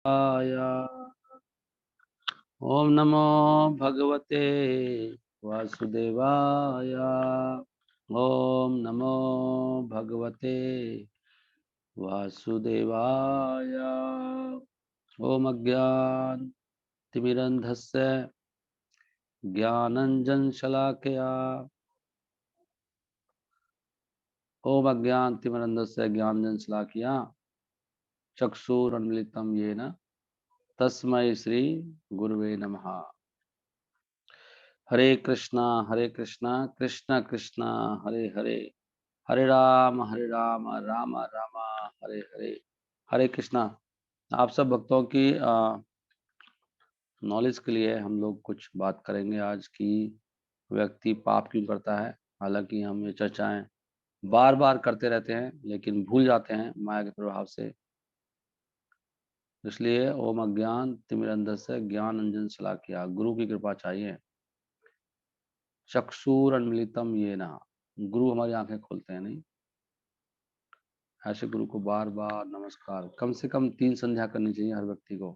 आय। ओम नमो भगवते वासुदेवाय। ओम नमो भगवते वासुदेवाय। ओम अज्ञान तिमिरन्धस्य ज्ञानंजन शलाकया। ओम अज्ञान तिमिरन्धस्य ज्ञानंजन शलाकया चक्षुरुन्मीलितं येन तस्मै श्री गुरुवे नमः। हरे कृष्णा कृष्ण कृष्ण हरे हरे, हरे राम राम राम हरे हरे। हरे कृष्णा। आप सब भक्तों की नॉलेज के लिए हम लोग कुछ बात करेंगे आज की व्यक्ति पाप क्यों करता है। हालांकि हम ये चर्चाएं बार बार करते रहते हैं लेकिन भूल जाते हैं माया के प्रभाव से। इसलिए ओम अज्ञान तिमिरन्धस्य ज्ञान अंजन शलाकया, गुरु की कृपा चाहिए। चक्षुरुन्मीलितं येन, गुरु हमारी आंखें खोलते हैं नहीं। ऐसे गुरु को बार बार नमस्कार, कम से कम 3 संध्या करनी चाहिए हर व्यक्ति को।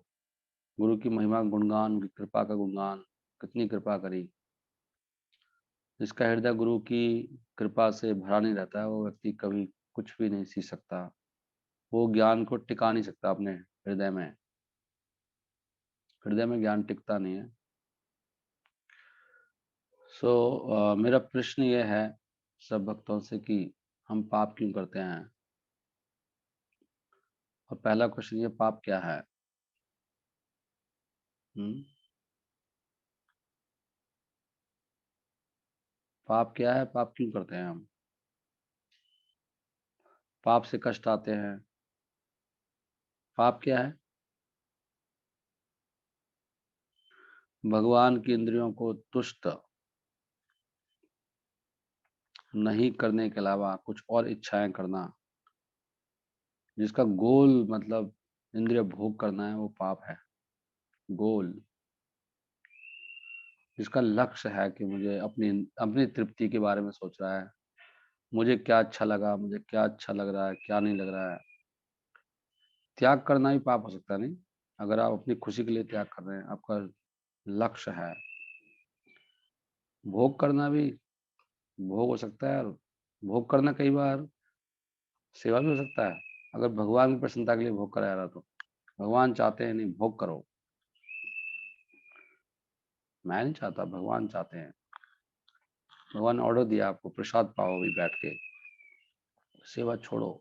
गुरु की महिमा गुणगान, कृपा का गुणगान, कितनी कृपा करी। जिसका हृदय गुरु की कृपा से भरा नहीं रहता है वो व्यक्ति कभी कुछ भी नहीं सीख सकता। वो ज्ञान को टिका नहीं सकता अपने हृदय में। हृदय में ज्ञान टिकता नहीं है। मेरा प्रश्न ये है सब भक्तों से कि हम पाप क्यों करते हैं। और पहला क्वेश्चन ये, पाप क्या है? पाप क्या है, पाप क्यों करते हैं हम? पाप से कष्ट आते हैं। पाप क्या है? भगवान की इंद्रियों को तुष्ट नहीं करने के अलावा कुछ और इच्छाएं करना, जिसका गोल मतलब इंद्रिय भोग करना है, वो पाप है। गोल, जिसका लक्ष्य है कि मुझे अपनी अपनी तृप्ति के बारे में सोच रहा है, मुझे क्या अच्छा लगा, मुझे क्या अच्छा लग रहा है, क्या नहीं लग रहा है। त्याग करना भी पाप हो सकता है नहीं? अगर आप अपनी खुशी के लिए त्याग कर रहे हैं, आपका लक्ष्य है। भोग करना भी भोग हो सकता है, और भोग करना कई बार सेवा भी हो सकता है। अगर भगवान की प्रसन्नता के लिए भोग करा जा रहा तो भगवान चाहते हैं नहीं भोग करो। मैं नहीं चाहता, भगवान चाहते हैं। भगवान ऑर्डर दिया आपको, प्रसाद पाओ भी बैठ के, सेवा छोड़ो।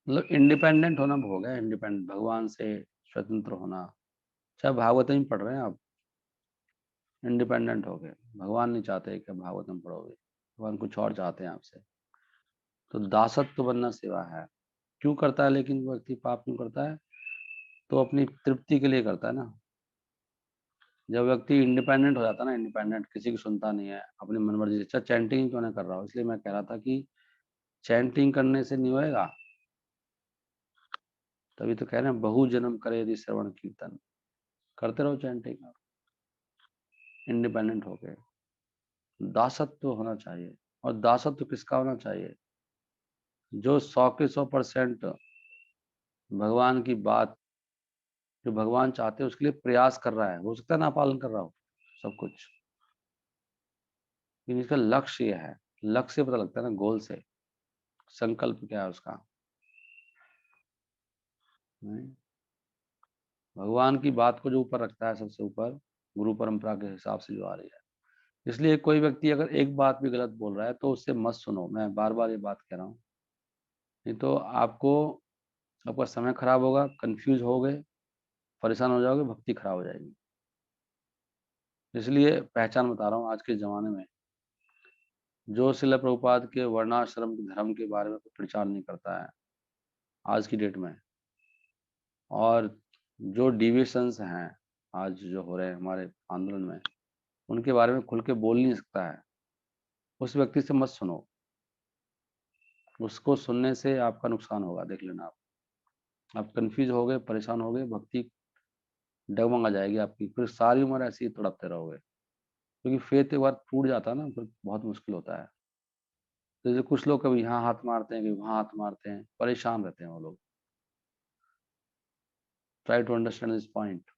मतलब इंडिपेंडेंट होना भोग है। इंडिपेंडेंट, भगवान से स्वतंत्र होना। चाहे भागवतम ही पढ़ रहे हैं आप, इंडिपेंडेंट हो गए। भगवान नहीं चाहते कि भागवतम पढ़ोगे, भगवान कुछ और चाहते हैं आपसे। तो दासत्व बनना सेवा है। क्यों करता है लेकिन वो व्यक्ति पाप क्यों करता है? तो अपनी तृप्ति के लिए करता है ना। जब व्यक्ति इंडिपेंडेंट हो जाता है ना, इंडिपेंडेंट, किसी की सुनता नहीं है, अपनी मनमर्जी से, अच्छा चैंटिंग क्यों ना कर रहा हो। इसलिए मैं कह रहा था कि चैंटिंग करने से नहीं होएगा। तभी तो कह रहे हैं बहु जन्म करे यदि श्रवण कीर्तन, करते रहो चैंटिंग इंडिपेंडेंट हो गए। दासत्व होना चाहिए। और दासत्व किसका होना चाहिए? जो 100 के 100% भगवान की बात, जो भगवान चाहते हैं उसके लिए प्रयास कर रहा है। हो सकता है ना पालन कर रहा हो सब कुछ, लेकिन इसका लक्ष्य ये है। लक्ष्य पता लगता है ना, गोल से। संकल्प क्या है उसका? नहीं? भगवान की बात को जो ऊपर रखता है सबसे ऊपर, गुरु परंपरा के हिसाब से जो आ रही है। इसलिए कोई व्यक्ति अगर एक बात भी गलत बोल रहा है तो उससे मत सुनो। मैं बार बार ये बात कह रहा हूँ। नहीं तो आपको, आपका समय खराब होगा, कंफ्यूज होगे, परेशान हो जाओगे, भक्ति खराब हो जाएगी। इसलिए पहचान बता रहा हूँ आज के ज़माने में, जो श्रील प्रभुपाद के वर्णाश्रम धर्म के बारे में प्रचार नहीं करता है आज की डेट में, और जो डिविएशंस हैं आज जो हो रहे हैं हमारे आंदोलन में, उनके बारे में खुल के बोल नहीं सकता है, उस व्यक्ति से मत सुनो। उसको सुनने से आपका नुकसान होगा, देख लेना आप कंफ्यूज हो गए, परेशान हो गए, भक्ति डगमगा जाएगी आपकी, फिर सारी उम्र ऐसे ही तड़पते रहोगे। क्योंकि फेथ एक बार टूट जाता है ना, फिर बहुत मुश्किल होता है। तो जैसे कुछ लोग कभी यहाँ हाथ मारते हैं, कभी वहाँ हाथ मारते हैं, परेशान रहते हैं वो लोग। Try to understand this point.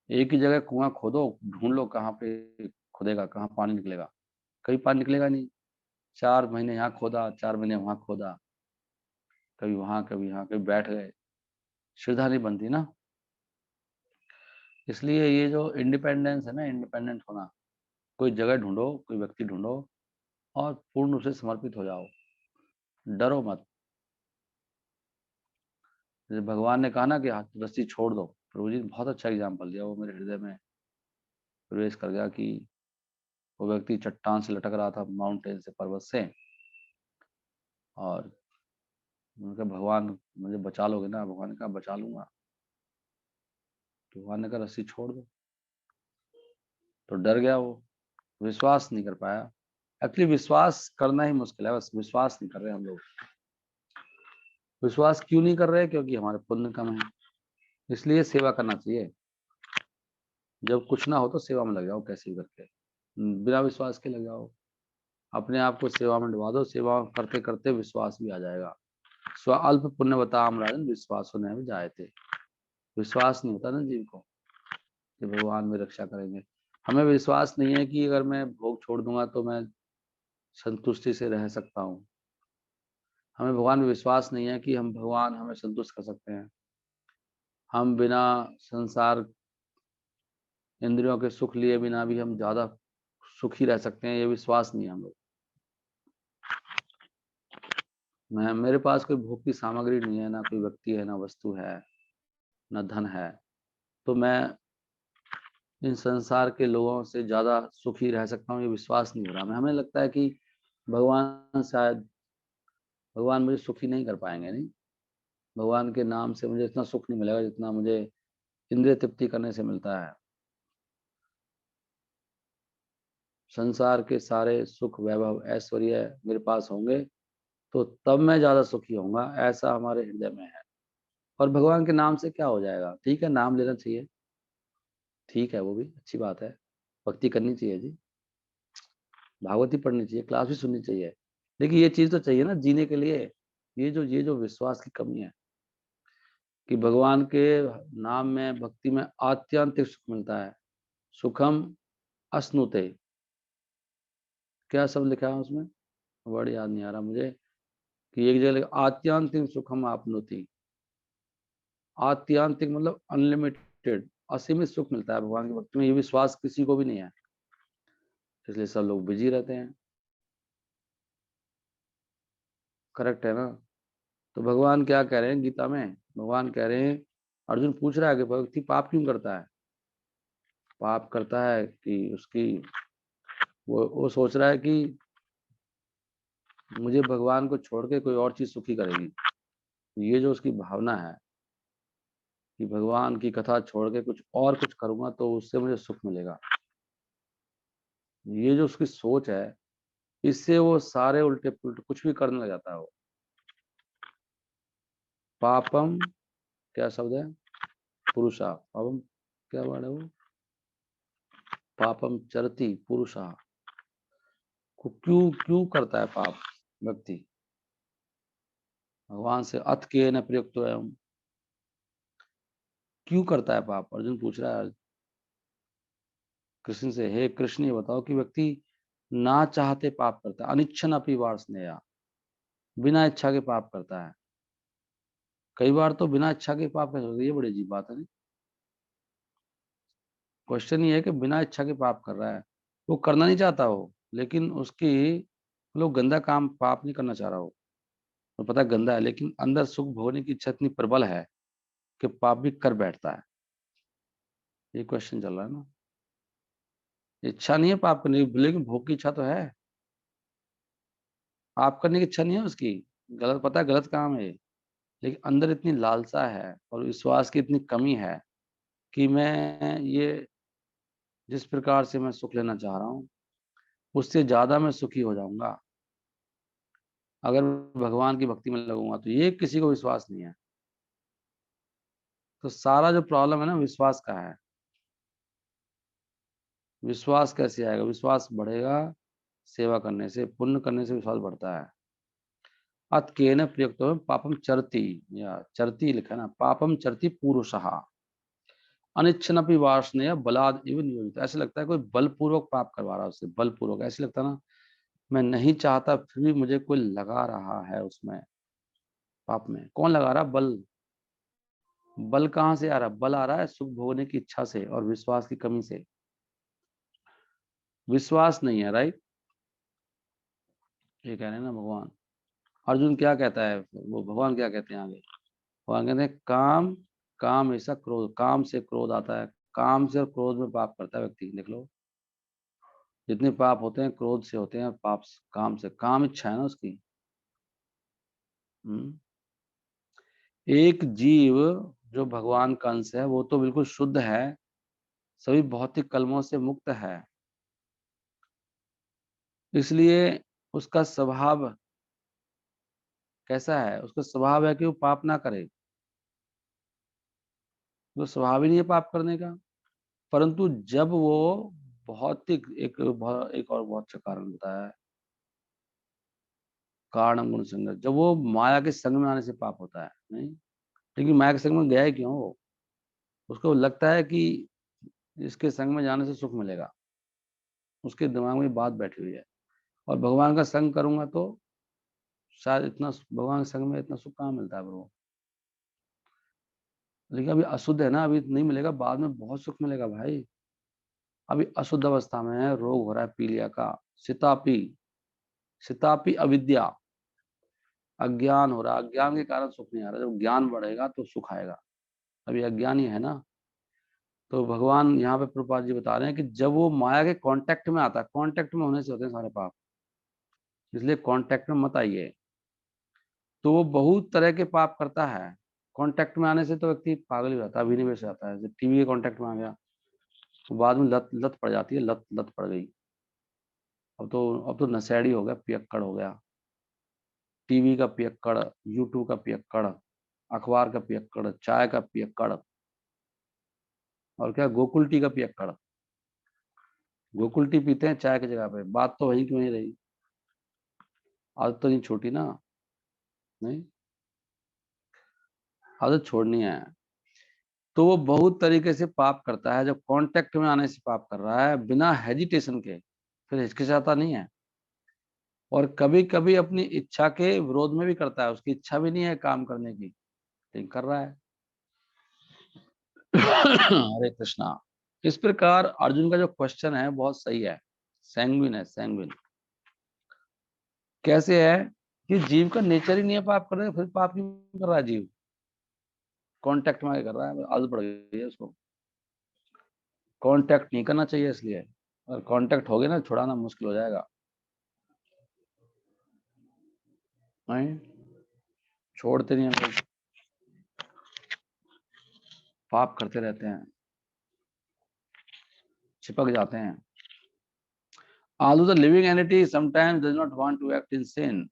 एक ही जगह कुआं खोदो, ढूंढ लो कहाँ पे खुदेगा, कहाँ पानी निकलेगा। कभी पानी निकलेगा नहीं। 4 महीने यहाँ खोदा, 4 महीने वहां खोदा, कभी वहां कभी यहाँ, कभी बैठ गए, श्रद्धा नहीं बनती ना। इसलिए ये जो इंडिपेंडेंस है ना, इंडिपेंडेंट होना, कोई जगह ढूंढो, कोई व्यक्ति ढूंढो और पूर्ण रूप से समर्पित हो जाओ, डरो मत। जैसे भगवान ने कहा ना कि हाथ रस्सी छोड़ दो, प्रभु जी ने बहुत अच्छा एग्जाम्पल दिया, वो मेरे हृदय में प्रवेश कर गया कि वो व्यक्ति चट्टान से लटक रहा था, माउंटेन से, पर्वत से, और उनका भगवान मुझे बचा लोगे ना, भगवान ने कहा बचा लूंगा। तो भगवान ने कहा रस्सी छोड़ दो, तो डर गया वो, विश्वास नहीं कर पाया। एक्चुअली विश्वास करना ही मुश्किल है, बस विश्वास नहीं कर रहे हम लोग। विश्वास क्यों नहीं कर रहे? क्योंकि हमारे पुण्य कम है। इसलिए सेवा करना चाहिए। जब कुछ ना हो तो सेवा में लग जाओ, कैसे भी करके, बिना विश्वास के लग जाओ, अपने आप को सेवा में डुबा दो। सेवा करते करते विश्वास भी आ जाएगा। स्व अल्प पुण्य बताम राजन, विश्वास होने में जाए थे। विश्वास नहीं होता ना जीव को कि भगवान मेरी रक्षा करेंगे। हमें विश्वास नहीं है कि अगर मैं भोग छोड़ दूंगा तो मैं संतुष्टि से रह सकता हूँ। हमें भगवान में विश्वास नहीं है कि हम भगवान हमें संतुष्ट कर सकते हैं। हम बिना संसार इंद्रियों के सुख लिए बिना भी हम ज्यादा सुखी रह सकते हैं, ये विश्वास नहीं है हम लोग। मैं, मेरे पास कोई भोग की सामग्री नहीं है, ना कोई व्यक्ति है, ना वस्तु है, ना धन है, तो मैं इन संसार के लोगों से ज्यादा सुखी रह सकता हूँ, ये विश्वास नहीं हो रहा। हमें लगता है कि भगवान शायद, भगवान मुझे सुखी नहीं कर पाएंगे। नहीं, भगवान के नाम से मुझे इतना सुख नहीं मिलेगा जितना मुझे इंद्रिय तृप्ति करने से मिलता है। संसार के सारे सुख वैभव ऐश्वर्य मेरे पास होंगे तो तब मैं ज्यादा सुखी होऊंगा, ऐसा हमारे हृदय में है। और भगवान के नाम से क्या हो जाएगा? ठीक है, नाम लेना चाहिए, ठीक है, वो भी अच्छी बात है, भक्ति करनी चाहिए जी, भागवती पढ़नी चाहिए, क्लास भी सुननी चाहिए, लेकिन ये चीज तो चाहिए ना जीने के लिए। ये जो विश्वास की कमी है कि भगवान के नाम में, भक्ति में आत्यंतिक सुख मिलता है। सुखम अश्नुते, क्या सब लिखा है उसमें, वर्ड याद नहीं आ रहा मुझे, कि एक जगह आत्यंतिक सुखम आपनोति। आत्यंतिक मतलब अनलिमिटेड, असीमित सुख मिलता है भगवान की भक्ति में। ये विश्वास किसी को भी नहीं है, इसलिए सब लोग बिजी रहते हैं। करेक्ट है ना? तो भगवान क्या कह रहे हैं गीता में? भगवान कह रहे हैं, अर्जुन पूछ रहा है कि व्यक्ति पाप क्यों करता है? पाप करता है कि उसकी, वो सोच रहा है कि मुझे भगवान को छोड़ के कोई और चीज सुखी करेगी। ये जो उसकी भावना है कि भगवान की कथा छोड़ के कुछ और कुछ करूंगा तो उससे मुझे सुख मिलेगा, ये जो उसकी सोच है, इससे वो सारे उल्टे पुल्टे कुछ भी करने लग जाता है वो। पापम, क्या शब्द है, पुरुषा, पापम, क्या वर्ड है वो, पापम चरति पुरुषा। क्यों क्यों करता है पाप व्यक्ति? भगवान से अथ के न प्रयुक्त एवं, क्यों करता है पाप? अर्जुन पूछ रहा है कृष्ण से, हे कृष्ण ये बताओ कि व्यक्ति ना चाहते पाप करता है, अनिच्छन अपि वार्ष्णेय, बिना इच्छा के पाप करता है। कई बार तो बिना इच्छा के पाप कैसे होता है, ये बड़ी अजीब बात है नहीं? क्वेश्चन ये है कि बिना इच्छा के पाप कर रहा है, वो करना नहीं चाहता हो, लेकिन उसकी, लोग गंदा काम पाप नहीं करना चाह रहा हो, तो पता है गंदा है, लेकिन अंदर सुख भोगने की इच्छा इतनी प्रबल है कि पाप भी कर बैठता है। ये क्वेश्चन चल रहा है ना? इच्छा नहीं है पाप करने की, लेकिन भोग की इच्छा तो है। पाप करने की इच्छा नहीं है उसकी, गलत, पता है गलत काम है ये, लेकिन अंदर इतनी लालसा है और विश्वास की इतनी कमी है कि मैं ये, जिस प्रकार से मैं सुख लेना चाह रहा हूँ उससे ज्यादा मैं सुखी हो जाऊंगा अगर भगवान की भक्ति में लगूंगा। तो ये किसी को विश्वास नहीं है। तो सारा जो प्रॉब्लम है ना, विश्वास का है। विश्वास कैसे आएगा? विश्वास बढ़ेगा सेवा करने से, पुण्य करने से विश्वास बढ़ता है। अत्केन प्रयुक्त पापम चरति, या चरति लिखा ना, पापम चरति पुरुषः अनिच्छनपि वासनया बलाद इव नियोजित। ऐसे लगता है कोई बलपूर्वक पाप करवा रहा है उससे, बलपूर्वक। ऐसे लगता है ना, मैं नहीं चाहता फिर भी मुझे कोई लगा रहा है उसमें, पाप में। कौन लगा रहा? बल। बल कहाँ से आ रहा? बल आ रहा है सुख भोगने की इच्छा से और विश्वास की कमी से। विश्वास नहीं है, राइट? ये कह रहे हैं ना भगवान। अर्जुन क्या कहता है, वो भगवान क्या कहते हैं आगे? भगवान कहते हैं काम, काम ऐसा क्रोध, काम से क्रोध आता है, काम से और क्रोध में पाप करता है व्यक्ति। देख लो, जितने पाप होते हैं क्रोध से होते हैं, पाप काम से, काम इच्छा है ना उसकी। हम्म। एक जीव जो भगवान का अंश है वो तो बिल्कुल शुद्ध है, सभी भौतिक कलमों से मुक्त है, इसलिए उसका स्वभाव कैसा है? उसका स्वभाव है कि वो पाप ना करे, वो स्वभाव ही नहीं है पाप करने का। परंतु जब वो भौतिक, एक और बहुत अच्छा कारण बताया है, कारण गुण संगत, जब वो माया के संग में आने से पाप होता है। नहीं, लेकिन माया के संग में गया है क्यों वो? उसको लगता है कि इसके संग में जाने से सुख मिलेगा, उसके दिमाग में बात बैठी हुई है। और भगवान का संग करूंगा तो शायद इतना, भगवान के संग में इतना सुख कहाँ मिलता है ब्रो? लेकिन अभी अशुद्ध है ना, अभी नहीं मिलेगा, बाद में बहुत सुख मिलेगा भाई। अभी अशुद्ध अवस्था में है, रोग हो रहा है पीलिया का, सितापी, सितापी अविद्या, अज्ञान हो रहा है, अज्ञान के कारण सुख नहीं आ रहा। जब ज्ञान बढ़ेगा तो सुख आएगा, अभी अज्ञान ही है ना। तो भगवान यहाँ पे प्रभुपाद जी बता रहे हैं कि जब वो माया के कांटेक्ट में आता है, कांटेक्ट में होने से होते हैं सारे पाप, इसलिए कांटेक्ट में मत आइए। तो वो बहुत तरह के पाप करता है। कांटेक्ट में आने से तो व्यक्ति पागल हो जाता है, अभिनिवेश हो जाता है। जब टीवी के कांटेक्ट में आ गया तो बाद में लत लत पड़ जाती है, लत लत पड़ गई। अब तो नशेड़ी हो गया, पियक्कड़ हो गया। टीवी का पियक्कड़, यूट्यूब का पियक्कड़, अखबार का पियक्कड़, चाय का पियक्कड़, और क्या, गोकुल टी का पियक्कड़। गोकुल टी पीते हैं चाय की जगह पे, बात तो वही क्यों नहीं रही? आदत तो नहीं छोटी ना। नहीं, आदत छोड़नी है। तो वो बहुत तरीके से पाप करता है, जब कांटेक्ट में आने से पाप कर रहा है बिना हेजिटेशन के, फिर हिचकिचाता नहीं है। और कभी कभी अपनी इच्छा के विरोध में भी करता है, उसकी इच्छा भी नहीं है काम करने की, लेकिन कर रहा है। हरे कृष्णा। इस प्रकार अर्जुन का जो क्वेश्चन है बहुत सही है, सैंग्विन है, सैंग्विन। कैसे है कि जीव का नेचर ही नहीं है पाप करने का, फिर पाप क्यों कर रहा है जीव? कांटेक्ट में आके कर रहा है, आदत पड़ गई है उसको। कांटेक्ट नहीं करना चाहिए इसलिए, और कांटेक्ट हो गया ना, छुड़ाना मुश्किल हो जाएगा। नहीं, छोड़ते नहीं हम लोग, पाप करते रहते हैं, चिपक जाते हैं। Although the living entity sometimes does not want to act in sin,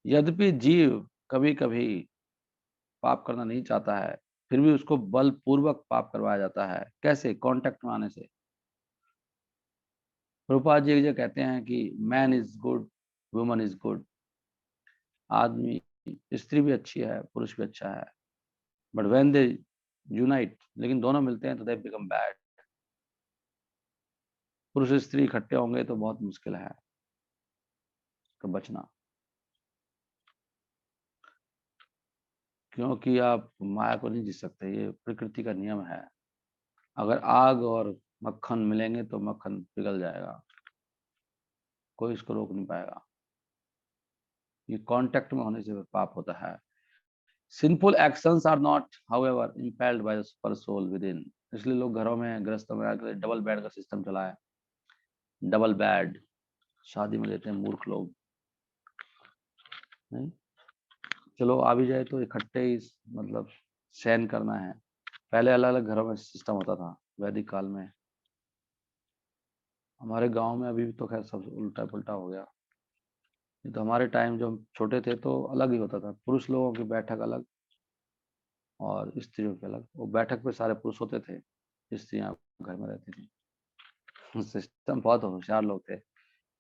यद्यपि जीव कभी कभी पाप करना नहीं चाहता है, फिर भी उसको बलपूर्वक पाप करवाया जाता है। कैसे? कांटेक्ट में आने से। प्रभुपाद जी एक जगह कहते हैं कि man is good, woman is good. आदमी, स्त्री भी अच्छी है, पुरुष भी अच्छा है, बट व्हेन दे यूनाइट, लेकिन दोनों मिलते हैं तो दे बिकम बैड। पुरुष स्त्री इकट्ठे होंगे तो बहुत मुश्किल है तो बचना, क्योंकि आप माया को नहीं जीत सकते, ये प्रकृति का नियम है। अगर आग और मक्खन मिलेंगे तो मक्खन पिघल जाएगा, कोई इसको रोक नहीं पाएगा। ये कांटेक्ट में होने से पाप होता है। Sinful actions are not however impelled by the super soul within. इसलिए लोग घरों में, गृहस्थों में आकर डबल बेड का सिस्टम चला है। डबल बेड शादी में देते हैं मूर्ख लोग। नहीं, चलो आ भी जाए तो इकट्ठे ही, मतलब शयन करना है। पहले अलग अलग घरों में सिस्टम होता था वैदिक काल में। हमारे गांव में अभी तो खैर सब उल्टा पुल्टा हो गया। नहीं तो हमारे टाइम जो हम छोटे थे तो अलग ही होता था, पुरुष लोगों की बैठक अलग और स्त्रियों की अलग। वो बैठक पे सारे पुरुष होते थे, स्त्रियां घर में रहती थी। सिस्टम बहुत होशियार लोग थे,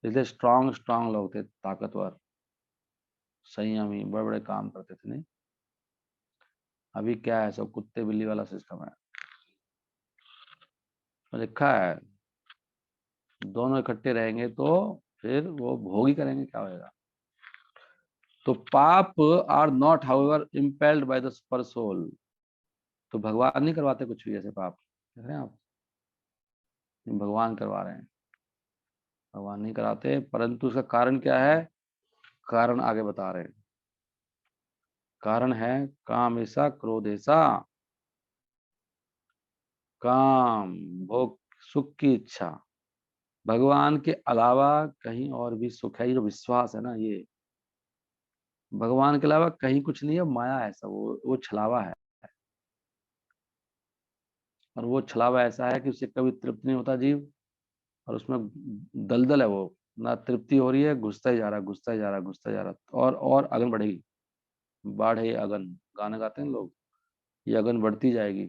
इसलिए स्ट्रांग स्ट्रांग लोग थे, ताकतवर। संयमी, बड़े बड़े काम करते थे। नहीं, अभी क्या है, सब कुत्ते बिल्ली वाला सिस्टम है। तो लिखा है दोनों इकट्ठे रहेंगे तो फिर वो भोग ही करेंगे, क्या होएगा। तो पाप are not however impelled by the super soul. तो भगवान नहीं करवाते कुछ भी ऐसे पाप, देख रहे हैं आप, भगवान करवा रहे हैं। भगवान नहीं कराते, परंतु उसका कारण क्या है, कारण आगे बता रहे हैं। कारण है काम ऐसा, क्रोध ऐसा, काम, भोग, सुख की इच्छा। भगवान के अलावा कहीं और भी सुख है, ये जो विश्वास है ना, ये भगवान के अलावा कहीं कुछ नहीं है, माया है सब, वो छलावा है। और वो छलावा ऐसा है कि उससे कभी तृप्त नहीं होता जीव, और उसमें दलदल है वो, ना तृप्ति हो रही है, घुसता ही जा रहा, घुसता ही जा रहा, घुसता ही जा रहा, और अगन बढ़ेगी। बाढ़े अगन, गाना गाते हैं लोग, ये अगन बढ़ती जाएगी।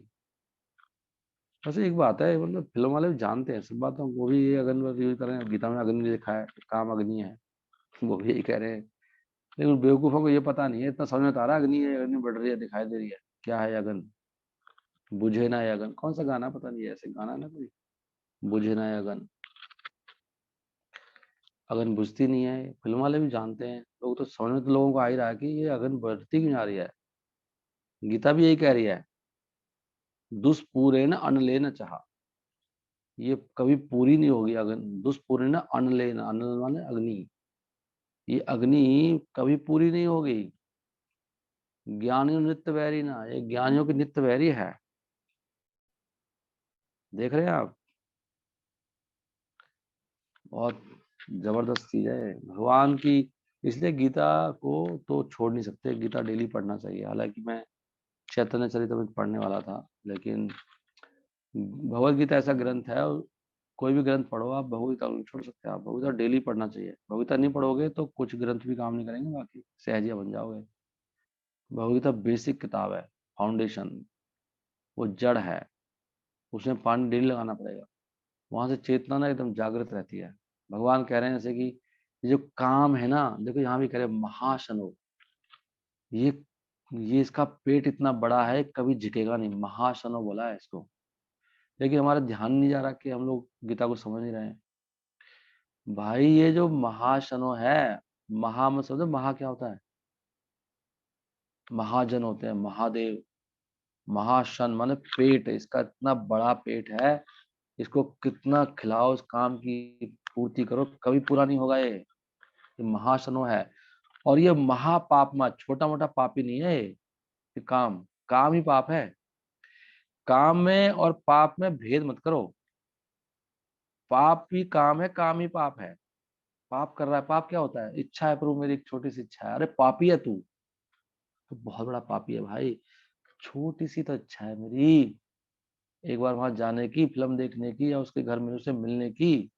वैसे एक बात है, मतलब फिल्म वाले भी जानते हैं सब बातों को, वो भी ये अगन यूज कर रहे हैं, गीता में अग्नि लिखा है, काम अग्नि है, वो भी यही कह रहे हैं। लेकिन बेवकूफों को ये पता नहीं है, इतना समझ में तो आ रहा है अग्नि है, अग्नि बढ़ रही है, दिखाई दे रही है, क्या है अगन, बुझे ना ये अगन, कौन सा गाना पता नहीं है, ऐसे गाना ना कोई, बुझे ना ये अगन, अगन बुझती नहीं है। फिल्म वाले भी जानते हैं, लोग तो समझ में तो लोगों को आ ही रहा है कि ये अगन बढ़ती क्यों जा रही है। गीता भी यही कह रही है, दुष्पूरेण अनलेन चाह, ये कभी पूरी नहीं होगी अगन, दुष्पूरेण अनलेन, अनल माने अग्नि, ये अग्नि कभी पूरी नहीं होगी। ज्ञानियों नित्य वैरी ना, ये ज्ञानियों की नित्य वैरी है, देख रहे हैं आप। बहुत जबरदस्त चीज है भगवान की, इसलिए गीता को तो छोड़ नहीं सकते, गीता डेली पढ़ना चाहिए। हालांकि मैं चैतन्य चरितमृत पढ़ने वाला था, लेकिन भगवत गीता ऐसा ग्रंथ है, कोई भी ग्रंथ पढ़ो आप, भगवत गीता नहीं छोड़ सकते आप, भगवत गीता डेली पढ़ना चाहिए। भगवत गीता नहीं पढ़ोगे तो कुछ ग्रंथ भी काम नहीं करेंगे, बाकी सहजिया बन जाओगे। भगवत गीता बेसिक किताब है, फाउंडेशन, वो जड़ है, उसमें पानी डेली लगाना पड़ेगा, वहां से चेतना ना एकदम जागृत रहती है। भगवान कह रहे हैं जैसे कि ये जो काम है ना, देखो यहाँ भी कह रहे हैं महाशनो, ये ये इसका पेट इतना बड़ा है, कभी झुकेगा नहीं, महाशनो बोला है इसको। लेकिन हमारा ध्यान नहीं जा रहा कि हम लोग गीता को समझ नहीं रहे हैं। भाई ये जो महाशनो है, महा में समझो, महा क्या होता है, महाजन होते हैं, महादेव। महाशन माने पेट, इसका इतना बड़ा पेट है, इसको कितना खिलाओ, इस काम की पूर्ति करो, कभी पूरा नहीं होगा ये महाशनो है। और ये महापाप मत, छोटा मोटा पाप ही नहीं है ये काम, काम ही पाप है। काम में और पाप में भेद मत करो, पाप भी काम है, काम ही पाप है। पाप कर रहा है, पाप क्या होता है, इच्छा है प्रभु मेरी एक छोटी सी इच्छा है, अरे पापी है तू, तो बहुत बड़ा पापी है भाई। छोटी सी तो इच्छा है मेरी, एक बार वहां जाने की, फिल्म देखने की, या उसके घर में उसे मिलने की,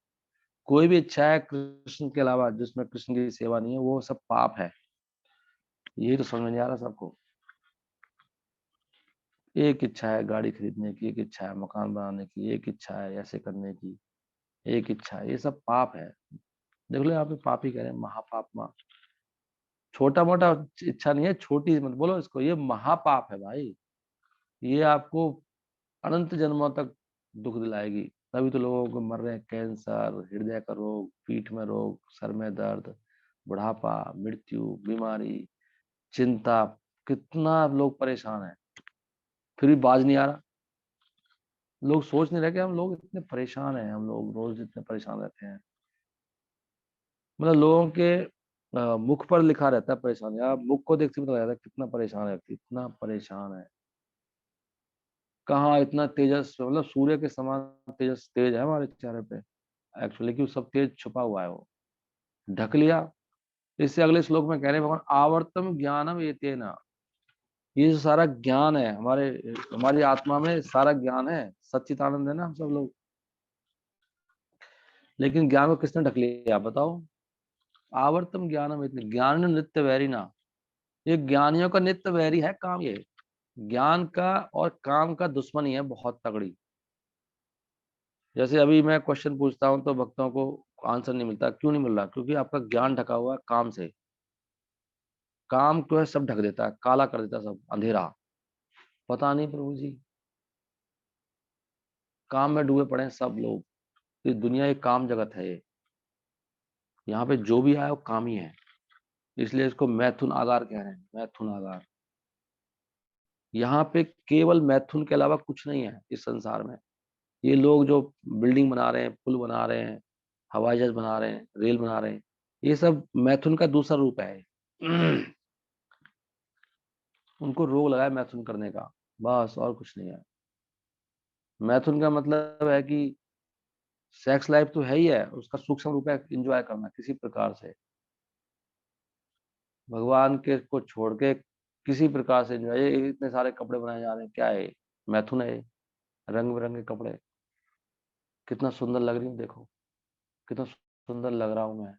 कोई भी इच्छा है कृष्ण के अलावा जिसमें कृष्ण की सेवा नहीं है, वो सब पाप है। यही तो समझ में नहीं आ रहा सबको। एक इच्छा है गाड़ी खरीदने की, एक इच्छा है मकान बनाने की, एक इच्छा है ऐसे करने की, एक इच्छा है, ये सब पाप है। देख लो यहाँ पे पाप ही कह रहे हैं, महापाप माँ, छोटा मोटा इच्छा नहीं है, छोटी मत बोलो इसको, ये महापाप है भाई। ये आपको अनंत जन्मों तक दुख दिलाएगी। तभी तो लोगों को मर रहे हैं, कैंसर, हृदय का रोग, पीठ में रोग, सर में दर्द, बुढ़ापा, मृत्यु, बीमारी, चिंता, कितना लोग परेशान है, फिर भी बाज नहीं आ रहा। लोग सोच नहीं रहे कि हम लोग इतने परेशान हैं, हम लोग रोज इतने परेशान रहते हैं। मतलब लोगों के मुख पर लिखा रहता है परेशान, यार मुख को देखते पता लगता है कितना परेशान है व्यक्ति, इतना परेशान है। कहाँ इतना तेजस, मतलब सूर्य के समान तेजस, तेज है हमारे चेहरे पे एक्चुअली, कि वो सब तेज छुपा हुआ है, वो ढक लिया। इससे अगले श्लोक में कह रहे हैं भगवान, आवर्तम ज्ञानम ये तेना, ये जो सारा ज्ञान है हमारे, हमारी आत्मा में सारा ज्ञान है, सच्चिदानंद है ना हम सब लोग, लेकिन ज्ञान को किसने ढक लिया आप बताओ। आवर्तम ज्ञानम इतने, ज्ञान नित्य वैरी ना, ये ज्ञानियों का नित्य वैरी है काम, ये ज्ञान का और काम का दुश्मनी है बहुत तगड़ी। जैसे अभी मैं क्वेश्चन पूछता हूँ तो भक्तों को आंसर नहीं मिलता, क्यों नहीं मिल रहा, क्योंकि आपका ज्ञान ढका हुआ है काम से। काम को है सब ढक देता है, काला कर देता है, सब अंधेरा। पता नहीं प्रभु जी, काम में डूबे पड़े हैं सब लोग। ये दुनिया एक काम जगत है ये। यहाँ पे जो भी आया वो काम ही है। इसलिए इसको मैथुन आगार कह रहे हैं, मैथुन आगार। यहाँ पे केवल मैथुन के अलावा कुछ नहीं है इस संसार में। ये लोग जो बिल्डिंग बना रहे हैं, पुल बना रहे हैं, हवाई जहाज बना रहे हैं, रेल बना रहे हैं, ये सब मैथुन का दूसरा रूप है। उनको रोग लगा है मैथुन करने का, बस और कुछ नहीं है। मैथुन का मतलब है कि सेक्स लाइफ तो है ही है, उसका सूक्ष्म रूप है एंजॉय करना किसी प्रकार से, भगवान के को छोड़ के किसी प्रकार से एंजॉय। ये इतने सारे कपड़े बनाए जा रहे हैं, क्या है? मैथुन है ये। रंग बिरंगे कपड़े, कितना सुंदर लग रही हूँ देखो, कितना सुंदर लग रहा हूँ मैं,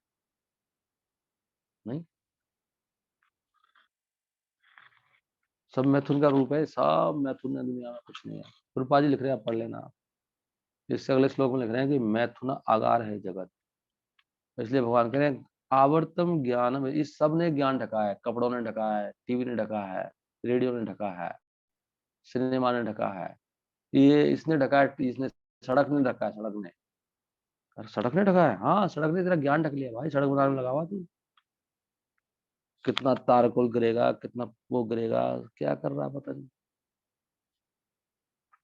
नहीं? सब मैथुन का रूप है, सब मैथुन है, दुनिया में कुछ नहीं है। गुरुपा जी लिख रहे हैं, आप पढ़ लेना आप। इससे अगले श्लोक में लिख रहे हैं कि मैथुन आगार है जगत। इसलिए भगवान कह रहे हैं आवर्तम ज्ञान, इस सब ने ज्ञान ढका है, कपड़ों ने ढका है, टीवी ने ढका है, रेडियो ने ढका है, सिनेमा ने ढका है, ये इसने ढका है, इसने सड़क ने ढका है, सड़क ने। अरे सड़क ने ढका है? हाँ, सड़क ने तेरा ज्ञान ढक लिया भाई, सड़क बनाने में लगा हुआ तू। कितना तारकोल गिरेगा, कितना वो गिरेगा, क्या कर रहा है पता नहीं।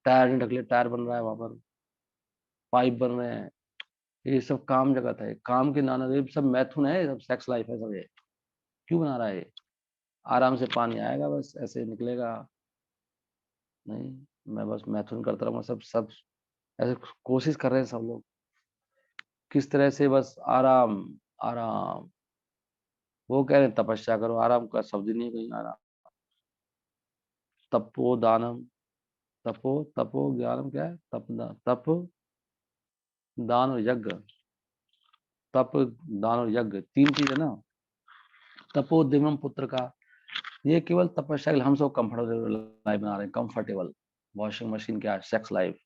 टायर ने ढक लिया, टायर बन रहा है वहां पर, पाइप बन रहे हैं। ये सब काम जगत है, काम के नाना, ये सब मैथुन है, सब सेक्स लाइफ है सब ये। क्यों बना रहा है ये? आराम से पानी आएगा, बस ऐसे निकलेगा। नहीं, मैं बस मैथुन करता रहूंगा, सब सब ऐसे कोशिश कर रहे हैं सब लोग, किस तरह से बस आराम, आराम। वो कह रहे हैं तपस्या करो, आराम का शब्द ही नहीं है कहीं आराम। तपो दानम, तपो तपो ज्ञानम, क्या है? तप दान और यज्ञ। तप, दान और यज्ञ, तीन चीज है ना। तपो दिव्यम पुत्र का, ये केवल तपस्या के लिए हम सब कंफर्टेबल लाइफ बना रहे हैं, कंफर्टेबल। वॉशिंग मशीन क्या है? Sex life.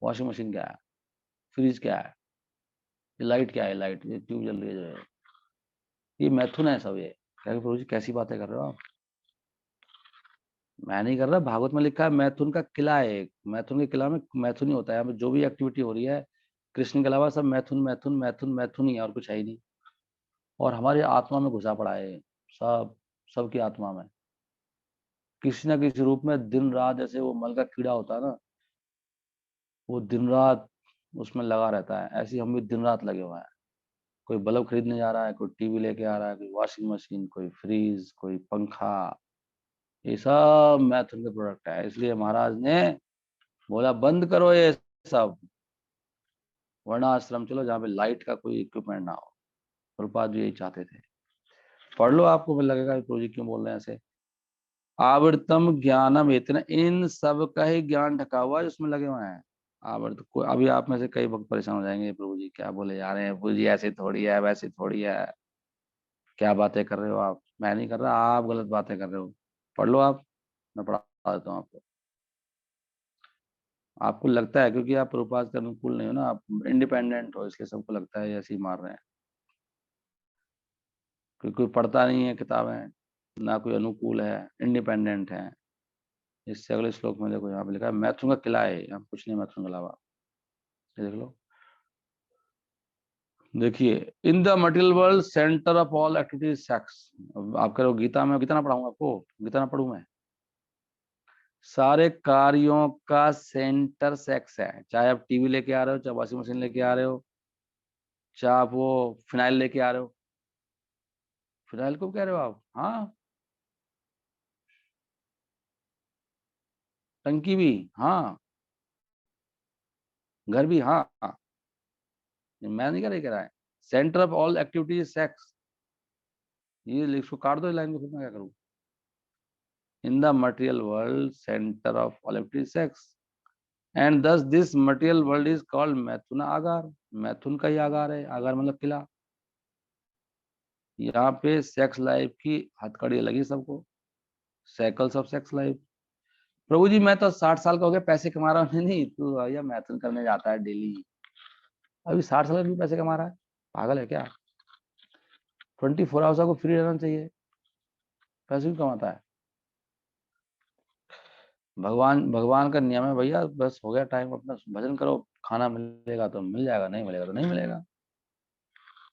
वॉशिंग मशीन क्या है? फ्रिज क्या है? ये लाइट क्या है? लाइट, ये ट्यूब जल रही है जो है, ये मैथुन है सब ये। क्या प्रभु जी कैसी बातें कर रहे हो आप? मैं नहीं कर रहा, भागवत में लिखा है मैथुन का किला है एक, मैथुन के किला में मैथुन ही होता है। यहाँ पे जो भी एक्टिविटी हो रही है कृष्ण के अलावा सब मैथुन मैथुन मैथुन मैथुन ही है, और कुछ है ही नहीं। और हमारी आत्मा में घुसा पड़ा है ये, सब, सबकी आत्मा में, किसी ना किसी रूप में दिन रात। जैसे वो मल का कीड़ा होता है ना, वो दिन रात उसमें लगा रहता है, ऐसे ही हम भी दिन रात लगे हुए हैं। कोई बल्ब खरीदने जा रहा है, कोई टीवी लेके आ रहा है, कोई वॉशिंग मशीन, कोई फ्रीज, कोई पंखा, ये सब मैथुन के प्रोडक्ट है। इसलिए महाराज ने बोला बंद करो ये सब, वरना आश्रम चलो जहाँ पे लाइट का कोई इक्विपमेंट ना हो। प्रभुपाद जी यही चाहते थे। पढ़ लो, आपको भी लगेगा प्रभु जी क्यों बोल रहे हैं ऐसे। आवृतम ज्ञानम, इतना इन सब का ही ज्ञान ढका हुआ है जिसमें लगे हुए हैं। आवर्त को अभी आप में से कई भक्त परेशान हो जाएंगे, प्रभु जी क्या बोले जा रहे हैं, प्रभु जी ऐसे थोड़ी है, वैसे थोड़ी है, क्या बातें कर रहे हो आप? मैं नहीं कर रहा, आप गलत बातें कर रहे हो। पढ़ लो आप, मैं पढ़ा देता हूँ आपको। आपको लगता है क्योंकि आप प्रभुपाद के अनुकूल नहीं हो ना, आप इंडिपेंडेंट हो, इसलिए सबको लगता है ये ऐसे ही मार रहे हैं। क्योंकि कोई पढ़ता नहीं है किताबें, ना कोई अनुकूल है, इंडिपेंडेंट है। इससे अगले श्लोक में देखो, यहाँ पे लिखा है मैथुन का किला है, यहाँ कुछ नहीं मैथुन के अलावा। ये देख लो, देखिए, इन the material world center of all activities sex. आप कह रहे हो गीता में, गीता ना पढ़ाऊंगा आपको? गीता ना पढ़ू मैं? सारे कार्यों का सेंटर सेक्स है, चाहे आप टीवी लेके आ रहे हो, चाहे वॉशिंग मशीन लेके आ रहे हो, चाहे आप वो फिनाइल लेके आ रहे हो। फिनाइल को कह रहे हो आप? हाँ, टंकी भी, हाँ, घर भी, हाँ हाँ। मैं नहीं कह रहा है, centre of all activities sex. ये इसको काट दो लाइन को, फिर मैं क्या करूँ? In the material world center of all activities sex, and thus this material world is called मैथुन आगार। मैथुन का ही आगार है, आगार मतलब किला। यहाँ पे सेक्स लाइफ की हथकड़ी लगी सबको, साइकिल्स ऑफ सेक्स लाइफ। प्रभु जी मैं तो 60 साल का हो गया, पैसे कमा रहा हूँ। नहीं नहीं, तू भैया मैथुन करने जाता है डेली, अभी 60 साल का भी पैसे कमा रहा है? पागल है क्या? 24 आवर्स को फ्री रहना चाहिए। पैसे क्यों कमाता है? भगवान भगवान का नियम है भैया, बस हो गया टाइम, अपना भजन करो, खाना मिलेगा तो मिल जाएगा, नहीं मिलेगा तो नहीं मिलेगा।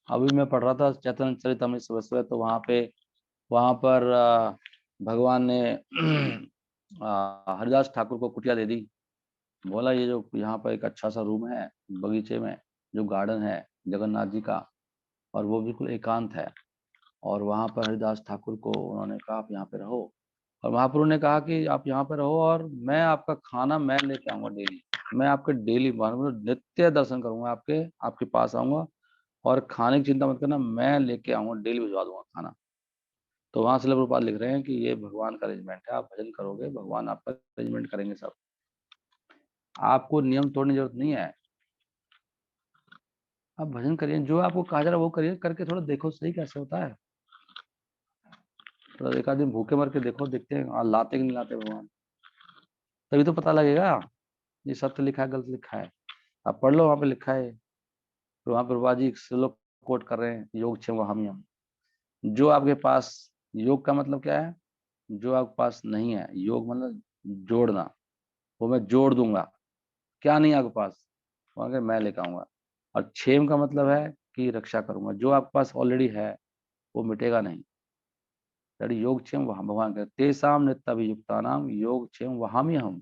अभी मैं पढ़ रहा था चैतन्य चरितमृत सुबह, तो वहां पर भगवान ने हरिदास ठाकुर को कुटिया दे दी। बोला ये जो यहाँ पर एक अच्छा सा रूम है बगीचे में, जो गार्डन है जगन्नाथ जी का, और वो बिल्कुल एकांत है, और वहां पर हरिदास ठाकुर को उन्होंने कहा आप यहाँ पे रहो, और महाप्रभु ने कहा कि आप यहाँ पे रहो और मैं आपका खाना मैं लेके आऊंगा डेली, मैं आपके डेली मतलब नित्य दर्शन करूंगा, आपके आपके पास आऊंगा, और खाने की चिंता मत करना, मैं लेके आऊंगा, डेली भिजवा दूंगा खाना। तो वहां से प्रभुपाद लिख रहे हैं कि ये भगवान का अरेंजमेंट है, आप भजन करोगे भगवान आपका अरेंजमेंट करेंगे सब, आपको नियम तोड़ने की जरूरत नहीं है। आप भजन करिए, जो आपको कहा जा रहा है वो करिए, करके थोड़ा देखो सही कैसे होता है, थोड़ा एक आध दिन भूखे मर के देखो, देखते हैं लाते कि नहीं लाते भगवान, तभी तो पता लगेगा ये सत्य लिखा है गलत लिखा है। आप पढ़ लो, वहां पे लिखा है, तो वहां पर बाबा जी एक श्लोक कोट कर रहे हैं, योग क्षेम वहाम्यम। जो आपके पास, योग का मतलब क्या है? जो आपके पास नहीं है, योग मतलब जोड़ना, वो मैं जोड़ दूंगा। क्या नहीं है आपके पास, वहां के मैं लेकर आऊंगा। और क्षेम का मतलब है कि रक्षा करूंगा, जो आपके पास ऑलरेडी है वो मिटेगा नहीं। यानी योग क्षेम वहां भगवान कहते तेसाम नित्य अभियुक्ता नाम योग क्षेम वहामी हम।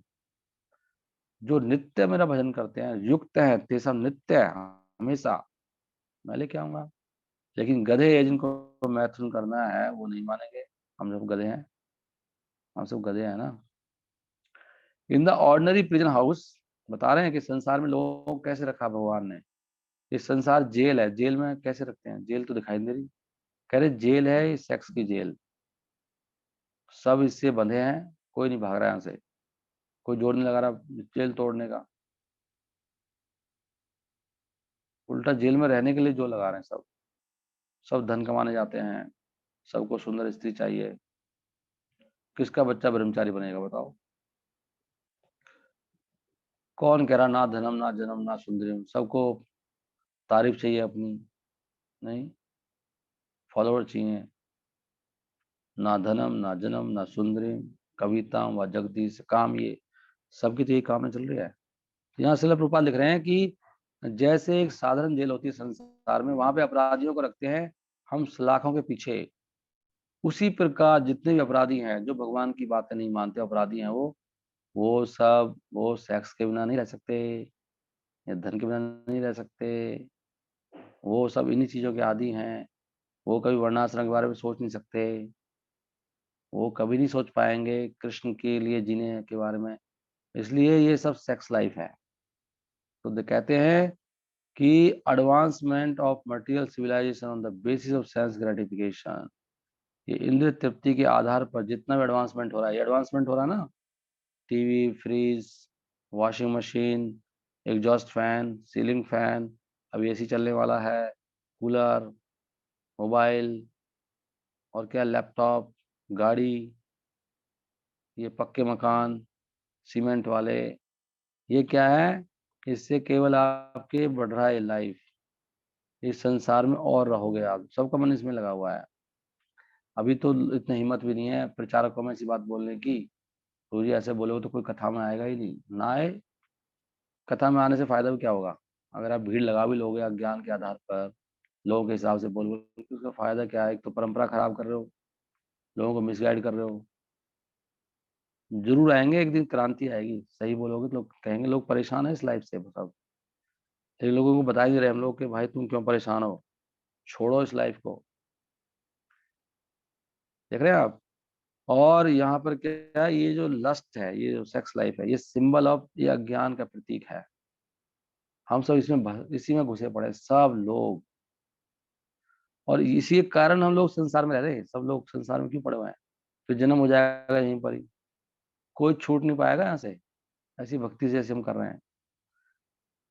जो नित्य मेरा भजन करते हैं, युक्त है, तेसाम नित्य है, हमेशा मैं लेके आऊंगा। लेकिन गधे हैं जिनको मैथुन करना है वो नहीं मानेंगे। हम सब गधे हैं, हम सब गधे हैं ना। In the ordinary prison house, बता रहे हैं कि संसार में लोगों को कैसे रखा भगवान ने। ये संसार जेल है, जेल में कैसे रखते हैं, जेल तो दिखाई नहीं दे रही, कह रहे जेल है ये सेक्स की जेल, सब इससे बंधे हैं, कोई नहीं भाग रहा है यहाँ से, कोई जोर नहीं लगा रहा जेल तोड़ने का, उल्टा जेल में रहने के लिए जो लगा रहे हैं सब, सब धन कमाने जाते हैं, सबको सुंदर स्त्री चाहिए। किसका बच्चा ब्रह्मचारी बनेगा बताओ? कौन कह रहा ना धनम ना जन्म ना सुंदरम, सबको तारीफ चाहिए अपनी, नहीं, फॉलोअर चाहिए। ना धनम ना जन्म ना सुंदरम कविता व जगदीश काम, ये सबकी तो ये काम में चल रही है। यहाँ शिला प्रभुपाद लिख रहे हैं कि जैसे एक साधारण जेल होती है संसार में, वहां पे अपराधियों को रखते हैं हम सलाखों के पीछे, उसी प्रकार जितने भी अपराधी हैं जो भगवान की बातें नहीं मानते अपराधी हैं, वो सब वो सेक्स के बिना नहीं रह सकते, या धन के बिना नहीं रह सकते, वो सब इन्हीं चीजों के आदी हैं। वो कभी वर्णाश्रम के बारे में सोच नहीं सकते, वो कभी नहीं सोच पाएंगे कृष्ण के लिए जीने के बारे में, इसलिए ये सब सेक्स लाइफ है। तो कहते हैं कि advancement of material civilization on the basis of sense gratification, ये इंद्रिय तृप्ति के आधार पर जितना भी एडवांसमेंट हो रहा है, ये एडवांसमेंट हो रहा है ना, TV, fridge, washing machine, exhaust fan, ceiling fan, अभी एसी चलने वाला है, कूलर, मोबाइल, और क्या, लैपटॉप, गाड़ी, ये पक्के मकान, सीमेंट वाले, ये क्या है? इससे केवल आपके बढ़ रहा है लाइफ, इस संसार में और रहोगे आप, सबका मन इसमें लगा हुआ है। अभी तो इतनी हिम्मत भी नहीं है प्रचारकों में ऐसी बात बोलने की, तो जी ऐसे बोलोगे तो कोई कथा में आएगा ही नहीं, ना आए। कथा में आने से फायदा भी क्या होगा? अगर आप भीड़ लगा भी लोगे अज्ञान के आधार पर, लोगों के हिसाब से बोलोगे तो उसका फायदा क्या है? एक तो परंपरा खराब कर रहे हो, लोगों को मिसगाइड कर रहे हो। जरूर आएंगे एक दिन, क्रांति आएगी, सही बोलोगे तो लोग कहेंगे लोग परेशान है इस लाइफ से सब, लेकिन लोगों को बता ही नहीं रहे हम लोग कि भाई तुम क्यों परेशान हो, छोड़ो इस लाइफ को। देख रहे हैं आप? और यहाँ पर क्या है, ये जो लस्ट है, ये जो सेक्स लाइफ है, ये सिंबल ऑफ ये अज्ञान का प्रतीक है। हम सब इसमें इसी में घुसे पड़े सब लोग, और इसी के कारण हम लोग संसार में रह रहे हैं, सब लोग संसार में क्यों पड़े हुए हैं? फिर जन्म हो जाएगा यहीं पर ही, कोई छूट नहीं पाएगा यहाँ से, ऐसी भक्ति जैसे हम कर रहे हैं।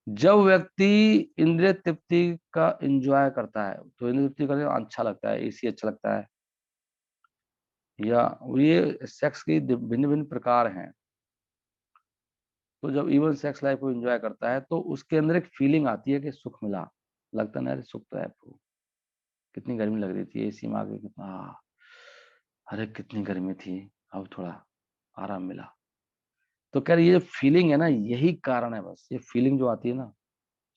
जब व्यक्ति इंद्रिय तृप्ति का एंजॉय करता है, तो इंद्रिय तृप्ति करके अच्छा लगता है, एसी अच्छा लगता है, या ये सेक्स की भिन्न भिन्न प्रकार हैं। तो जब इवन सेक्स लाइफ को एंजॉय करता है तो उसके अंदर एक फीलिंग आती है कि सुख मिला, लगता है ना, अरे सुख तो है, कितनी गर्मी लग रही थी एसी में आके, कितना अरे कितनी गर्मी थी, अब थोड़ा आराम मिला। तो कह रही ये फीलिंग है ना, यही कारण है बस। ये फीलिंग जो आती है ना,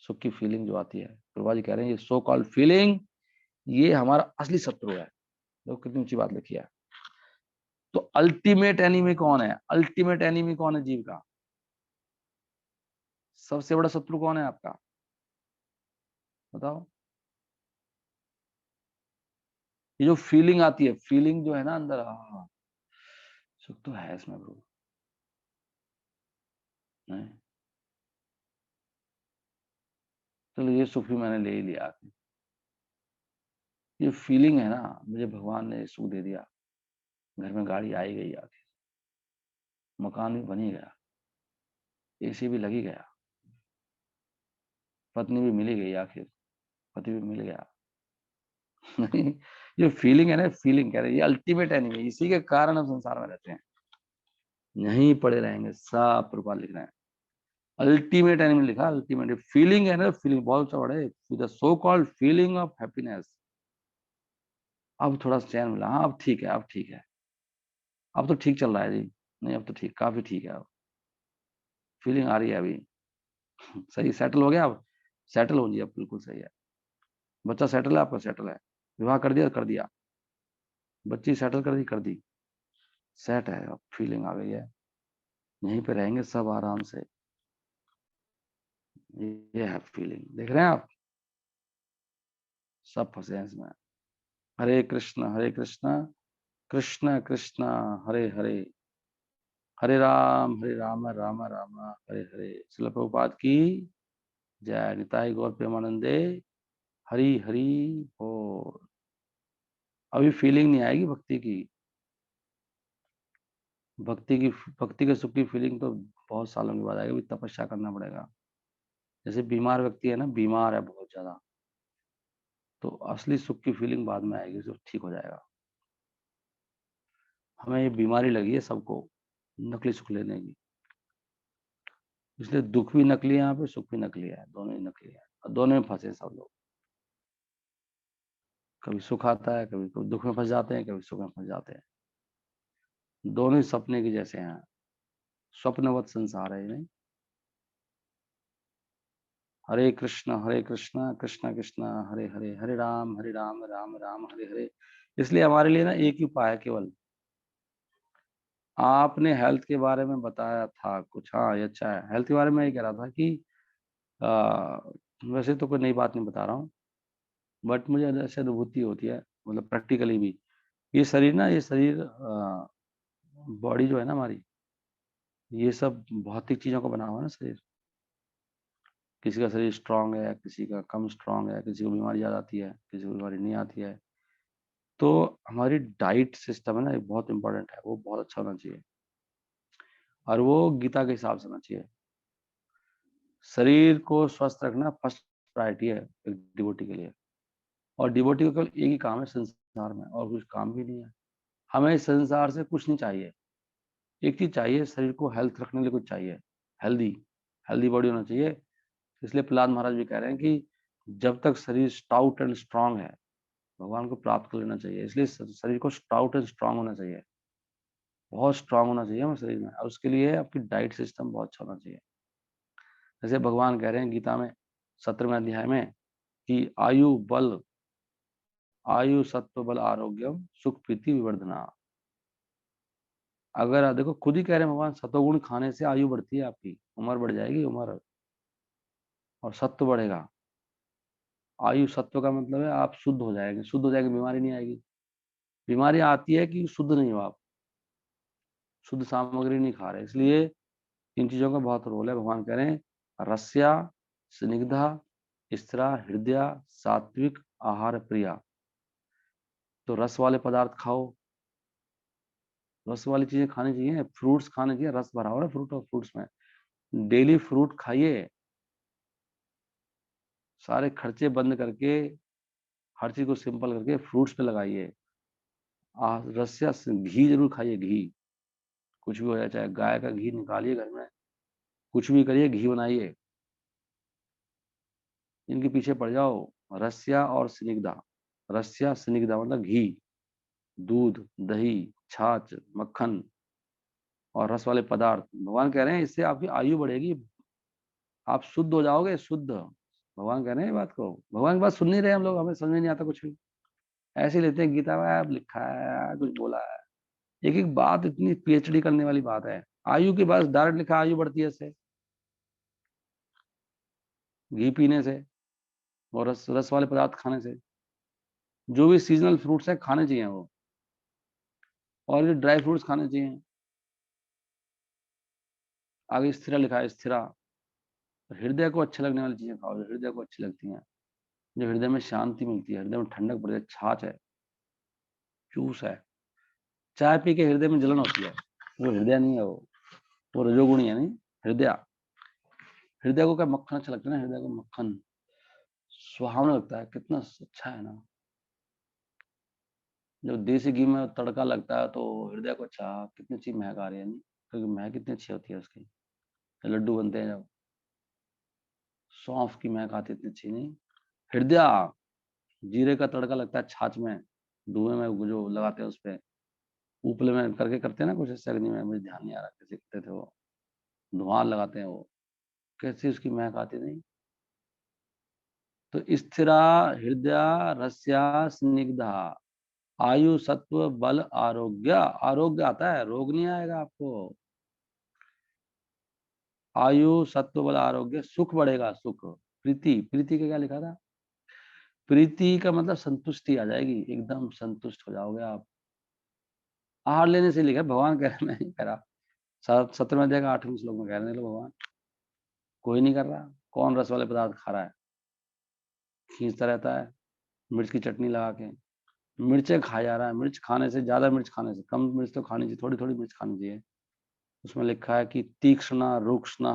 सुख की फीलिंग जो आती है, प्रभा जी कह रहे हैं ये सो कॉल्ड फीलिंग, ये हमारा असली शत्रु है। देखो कितनी ऊंची बात लिखी है। तो अल्टीमेट एनिमी कौन है? अल्टीमेट एनिमी कौन है जीव का? सबसे बड़ा शत्रु कौन है आपका? बताओ। ये जो फीलिंग आती है, फीलिंग जो है ना अंदर, हाँ, सुख तो है इसमें ब्रो। नहीं, चलो ये सुख भी मैंने ले ही लिया। ये फीलिंग है ना, मुझे भगवान ने सुख दे दिया। घर में गाड़ी आई गई आके, मकान भी बन ही गया, एसी भी लगी गया, पत्नी भी मिली गई आखिर, पति भी मिल गया। नहीं, ये फीलिंग है ना, फीलिंग कह रहे हैं ये अल्टीमेट एनिमी, इसी के कारण हम संसार में रहते हैं, यहीं पड़े रहेंगे। सब प्रभुपाद लिख रहे हैं, अल्टीमेट एनिमी लिखा, अल्टीमेट फीलिंग है ना, फीलिंग बहुत अच्छा वर्ड है, the so called feeling of happiness. अब थोड़ा चैन मिला, हाँ अब ठीक है, अब ठीक है, अब तो ठीक चल रहा है जी। नहीं अब तो ठीक, काफी ठीक है, अब फीलिंग आ रही है अभी। सही सेटल हो गया अब, सेटल हो जी अब, बिल्कुल सही है। बच्चा सेटल है आपका, सेटल है, विवाह कर दिया, कर दिया, बच्ची सेटल कर दी, सेट है, अब फीलिंग आ गई है, यहीं पे रहेंगे सब आराम से। ये है फीलिंग, देख रहे हैं आप, सब फंसे हैं इसमें। हरे कृष्ण कृष्ण कृष्ण हरे हरे, हरे राम राम राम हरे हरे। श्रील प्रभुपाद की जय। निताई गौर प्रेमानंदे, हरी हरी बोल। अभी फीलिंग नहीं आएगी भक्ति की, भक्ति की, भक्ति के सुख की फीलिंग तो बहुत सालों के बाद आएगी, अभी तपस्या करना पड़ेगा। जैसे बीमार व्यक्ति है ना, बीमार है बहुत ज्यादा, तो असली सुख की फीलिंग बाद में आएगी, जो ठीक हो जाएगा। हमें ये बीमारी लगी है सबको, नकली सुख लेने की, इसलिए दुख भी नकली है यहाँ पे, सुख भी नकली है, दोनों ही नकली है, और दोनों में फंसे सब लोग। कभी सुख आता है, कभी कभी दुख में फंस जाते हैं, कभी सुख में फंस जाते हैं। दोनों ही सपने की जैसे हैं, स्वप्नवत संसार है ये, नहीं। हरे कृष्ण कृष्ण कृष्ण हरे हरे, हरे राम राम राम हरे हरे। इसलिए हमारे लिए ना एक ही उपाय है केवल। आपने हेल्थ के बारे में बताया था कुछ, हाँ ये अच्छा है। हेल्थ के बारे में ये कह रहा था कि आ, वैसे तो कोई नई बात नहीं बता रहा हूँ, बट मुझे ऐसे अनुभूति होती है, मतलब प्रैक्टिकली भी। ये शरीर ना, ये शरीर बॉडी जो है ना हमारी, ये सब भौतिक चीजों का बना हुआ है ना शरीर। किसी का शरीर स्ट्रांग है, किसी का कम स्ट्रांग है, किसी को बीमारी ज्यादा आती है, किसी को बीमारी नहीं आती है। तो हमारी डाइट सिस्टम है ना, ये बहुत इंपॉर्टेंट है, वो बहुत अच्छा होना चाहिए, और वो गीता के हिसाब से होना चाहिए। शरीर को स्वस्थ रखना फर्स्ट प्रायोरिटी है एक डिवोटी के लिए, और डिवोटी को केवल एक ही काम है संसार में, और कुछ काम भी नहीं है। हमें इस संसार से कुछ नहीं चाहिए, एक चीज चाहिए, शरीर को हेल्थ रखने के लिए कुछ चाहिए, हेल्दी, हेल्दी बॉडी होना चाहिए। इसलिए प्रहलाद महाराज भी कह रहे हैं कि जब तक शरीर स्टाउट एंड स्ट्रांग है, भगवान को प्राप्त कर लेना चाहिए। इसलिए शरीर को स्टाउट एंड स्ट्रांग होना चाहिए, बहुत स्ट्रांग होना चाहिए हमारे शरीर में, और उसके लिए आपकी डाइट सिस्टम बहुत अच्छा होना चाहिए। जैसे भगवान कह रहे हैं गीता में 17वें अध्याय में कि आयु सत्व बल आरोग्यम सुख प्रीति विवर्धना। अगर आप देखो, खुद ही कह रहे हैं भगवान, सतोगुण खाने से आयु बढ़ती है, आपकी उम्र बढ़ जाएगी, उम्र, और सत्व बढ़ेगा। आयु सत्व का मतलब है आप शुद्ध हो जाएंगे, शुद्ध हो जाएंगे, बीमारी नहीं आएगी। बीमारी आती है कि शुद्ध नहीं हो आप, शुद्ध सामग्री नहीं खा रहे, इसलिए इन चीजों का बहुत रोल है। भगवान कह रहे हैं रस्या स्निग्धा स्थिरा हृदय सात्विक आहार प्रिया। तो रस वाले पदार्थ खाओ, रस वाली चीजें खानी चाहिए, फ्रूट्स खाने चाहिए, रस भरा हुआ है फ्रूट और फ्रूट्स में, डेली फ्रूट खाइए। सारे खर्चे बंद करके, हर चीज को सिंपल करके फ्रूट्स पे लगाइए। रस्या घी जरूर खाइए, घी, कुछ भी हो जाए, चाहे गाय का घी निकालिए घर में, कुछ भी करिए, घी बनाइए, इनके पीछे पड़ जाओ। रस्या और स्निग्धा, रस्या स्निग्धा मतलब घी, दूध, दही, छाछ, मक्खन और रस वाले पदार्थ। भगवान कह रहे हैं इससे आपकी आयु बढ़ेगी, आप शुद्ध हो जाओगे, शुद्ध। भगवान कह रहे हैं ये बात को। भगवान की बात सुन नहीं रहे हम लोग, हमें समझ में नहीं आता कुछ भी, ऐसे ही लेते हैं गीता में अब लिखा है, कुछ बोला है। एक एक बात इतनी पीएचडी करने वाली बात है। आयु की बात डायरेक्ट लिखा, आयु बढ़ती है इससे, घी पीने से और रस रस वाले पदार्थ खाने से। जो भी सीजनल फ्रूट्स है खाने चाहिए वो, और ये ड्राई फ्रूट्स खाने चाहिए। आगे स्थिरा लिखा है, स्थिरा। हृदय को अच्छे लगने वाली चीजें खाओ, जो हृदय को अच्छी लगती हैं, जो हृदय में शांति मिलती है, हृदय में ठंडक पड़ती है। छाछ है, जूस है। चाय पी के हृदय में जलन होती है, वो हृदय नहीं है, वो रजोगुणी है। नहीं, हृदय। हृदय को क्या मक्खन अच्छा लगता है ना, हृदय को मक्खन सुहावना लगता है, कितना अच्छा है ना। जब देसी घी में तड़का लगता है तो हृदय को अच्छा, कितनी अच्छी महक आ रही है। नहीं, क्योंकि महक कितनी अच्छी होती है उसकी। लड्डू बनते हैं जब, सौंफ की महक आती है इतनी अच्छी। नहीं, हृदय। जीरे का तड़का लगता है छाछ में, धुएं में जो लगाते हैं उस पे, उपले में करके करते हैं ना कुछ ऐसे अग्नि में, मुझे ध्यान नहीं आ रहा कैसे करते थे वो, धुआं लगाते हैं वो, कैसी उसकी महक आती। नहीं, तो स्थिरा हृदय रस्या स्निग्धा आयु सत्व बल आरोग्य। आरोग्य आता है, रोग नहीं आएगा आपको। आयु सत्व बल आरोग्य, सुख बढ़ेगा, सुख। प्रीति, प्रीति का क्या लिखा था? प्रीति का मतलब संतुष्टि आ जाएगी, एकदम संतुष्ट हो जाओगे आप। आहार लेने से लिखा है, भगवान कह रहे हैं, मैं नहीं कह रहा। 17वें अध्याय का 8वें श्लोक में कह रहे हैं भगवान। कोई नहीं कर रहा। कौन रस वाले पदार्थ खा रहा है? खींचता रहता है मिर्च की चटनी लगा के, मिर्चें खा जा रहा है। मिर्च खाने से, ज्यादा मिर्च खाने से, कम मिर्च तो खानी चाहिए, थोड़ी थोड़ी मिर्च खानी चाहिए। उसमें लिखा है कि तीक्ष्ण रुक्ष्ण,